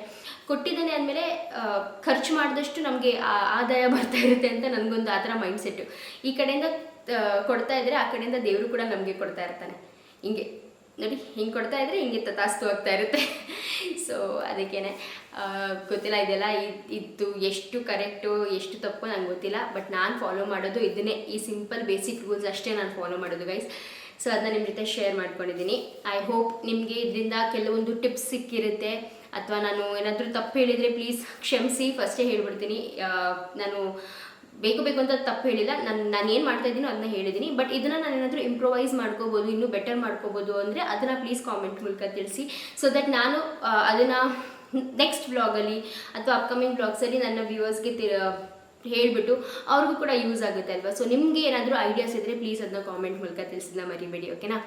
Speaker 1: ಕೊಟ್ಟಿದ್ದಾನೆ ಅಂದಮೇಲೆ ಖರ್ಚು ಮಾಡಿದಷ್ಟು ನಮಗೆ ಆದಾಯ ಬರ್ತಾ ಇರುತ್ತೆ ಅಂತ ನನಗೊಂದು ಆ ಥರ ಮೈಂಡ್ ಸೆಟ್ಟು. ಈ ಕಡೆಯಿಂದ ಕೊಡ್ತಾ ಇದ್ದರೆ ಆ ಕಡೆಯಿಂದ ದೇವರು ಕೂಡ ನಮಗೆ ಕೊಡ್ತಾ ಇರ್ತಾನೆ. ಹಿಂಗೆ ನೋಡಿ, ಹಿಂಗೆ ಕೊಡ್ತಾ ಇದ್ದರೆ ಹಿಂಗೆ ತಥಾಸ್ತು ಆಗ್ತಾ ಇರುತ್ತೆ. ಸೊ ಅದಕ್ಕೇನೆ ಗೊತ್ತಿಲ್ಲ, ಇದೆಲ್ಲ ಇದು ಎಷ್ಟು ಕರೆಕ್ಟು ಎಷ್ಟು ತಪ್ಪು ನಂಗೆ ಗೊತ್ತಿಲ್ಲ. ಬಟ್ ನಾನು ಫಾಲೋ ಮಾಡೋದು ಇದನ್ನೇ, ಈ ಸಿಂಪಲ್ ಬೇಸಿಕ್ ರೂಲ್ಸ್ ಅಷ್ಟೇ ನಾನು ಫಾಲೋ ಮಾಡೋದು ಗೈಸ್. ಸೊ ಅದನ್ನ ನಿಮ್ಮ ಜೊತೆ ಶೇರ್ ಮಾಡ್ಕೊಂಡಿದ್ದೀನಿ. ಐ ಹೋಪ್ ನಿಮಗೆ ಇದರಿಂದ ಕೆಲವೊಂದು ಟಿಪ್ಸ್ ಸಿಕ್ಕಿರುತ್ತೆ, ಅಥವಾ ನಾನು ಏನಾದರೂ ತಪ್ಪು ಹೇಳಿದರೆ ಪ್ಲೀಸ್ ಕ್ಷಮಿಸಿ, ಫಸ್ಟೇ ಹೇಳ್ಬಿಡ್ತೀನಿ. ನಾನು ಬೇಕು ಅಂತ ತಪ್ಪು ಹೇಳಿಲ್ಲ, ನಾನು ಏನು ಮಾಡ್ತಾ ಇದ್ದೀನೋ ಅದನ್ನ ಹೇಳಿದ್ದೀನಿ. ಬಟ್ ಇದನ್ನು ನಾನು ಏನಾದರೂ ಇಂಪ್ರೊವೈಸ್ ಮಾಡ್ಕೋಬೋದು, ಇನ್ನೂ ಬೆಟರ್ ಮಾಡ್ಕೋಬೋದು ಅಂದರೆ ಅದನ್ನು ಪ್ಲೀಸ್ ಕಾಮೆಂಟ್ ಮೂಲಕ ತಿಳಿಸಿ. ಸೊ ದಟ್ ನಾನು ಅದನ್ನು ನೆಕ್ಸ್ಟ್ ವ್ಲಾಗಲ್ಲಿ ಅಥವಾ ಅಪ್ಕಮಿಂಗ್ ವ್ಲಾಗ್ಸಲ್ಲಿ ನನ್ನ ವ್ಯೂವರ್ಸ್ಗೆ ಹೇಳಿಬಿಟ್ಟು ಅವ್ರಿಗೂ ಕೂಡ ಯೂಸ್ ಆಗುತ್ತೆ ಅಲ್ವಾ. ಸೊ ನಿಮಗೆ ಏನಾದರೂ ಐಡಿಯಾಸ್ ಇದ್ದರೆ ಪ್ಲೀಸ್ ಅದನ್ನ ಕಾಮೆಂಟ್ ಮೂಲಕ ತಿಳಿಸಿದ್ನ ಮರಿಬೇಡಿ, ಓಕೆನಾ.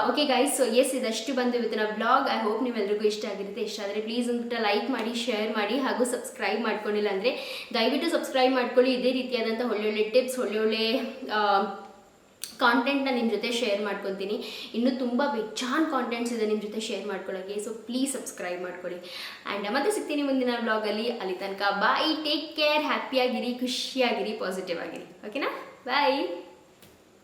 Speaker 1: ಓಕೆ ಗೈಸ್, ಸೊ ಎಸ್ ಇದಷ್ಟು ಬಂದು ಇವತ್ತಿನ ವ್ಲಾಗ್. ಐ ಹೋಪ್ ನೀವೆಲ್ಲರಿಗೂ ಇಷ್ಟ ಆಗಿರುತ್ತೆ. ಇಷ್ಟ ಆದರೆ ಪ್ಲೀಸ್ ಅಂದ್ಬಿಟ್ಟು ಲೈಕ್ ಮಾಡಿ, ಶೇರ್ ಮಾಡಿ, ಹಾಗೂ ಸಬ್ಸ್ಕ್ರೈಬ್ ಮಾಡ್ಕೊಂಡಿಲ್ಲ ಅಂದರೆ ದಯವಿಟ್ಟು ಸಬ್ಸ್ಕ್ರೈಬ್ ಮಾಡ್ಕೊಳ್ಳಿ. ಇದೇ ರೀತಿಯಾದಂಥ ಒಳ್ಳೊಳ್ಳೆ ಟಿಪ್ಸ್, ಒಳ್ಳೊಳ್ಳೆ ಕಾಂಟೆಂಟ್ನ ನಿಮ್ಮ ಜೊತೆ ಶೇರ್ ಮಾಡ್ಕೊತೀನಿ. ಇನ್ನೂ ತುಂಬ ಬೆಚ್ಚಾನ್ ಕಾಂಟೆಂಟ್ಸ್ ಇದೆ ನಿಮ್ಮ ಜೊತೆ ಶೇರ್ ಮಾಡ್ಕೊಳ್ಳೋಕ್ಕೆ. ಸೊ ಪ್ಲೀಸ್ ಸಬ್ಸ್ಕ್ರೈಬ್ ಮಾಡ್ಕೊಳ್ಳಿ. ಆ್ಯಂಡ್ ಮತ್ತೆ ಸಿಗ್ತೀನಿ ಮುಂದಿನ ವ್ಲಾಗಲ್ಲಿ. ಅಲ್ಲಿ ತನಕ ಬಾಯ್, ಟೇಕ್ ಕೇರ್, ಹ್ಯಾಪಿಯಾಗಿರಿ, ಖುಷಿಯಾಗಿರಿ, ಪಾಸಿಟಿವ್ ಆಗಿರಿ, ಓಕೆನಾ. ಬಾಯ್.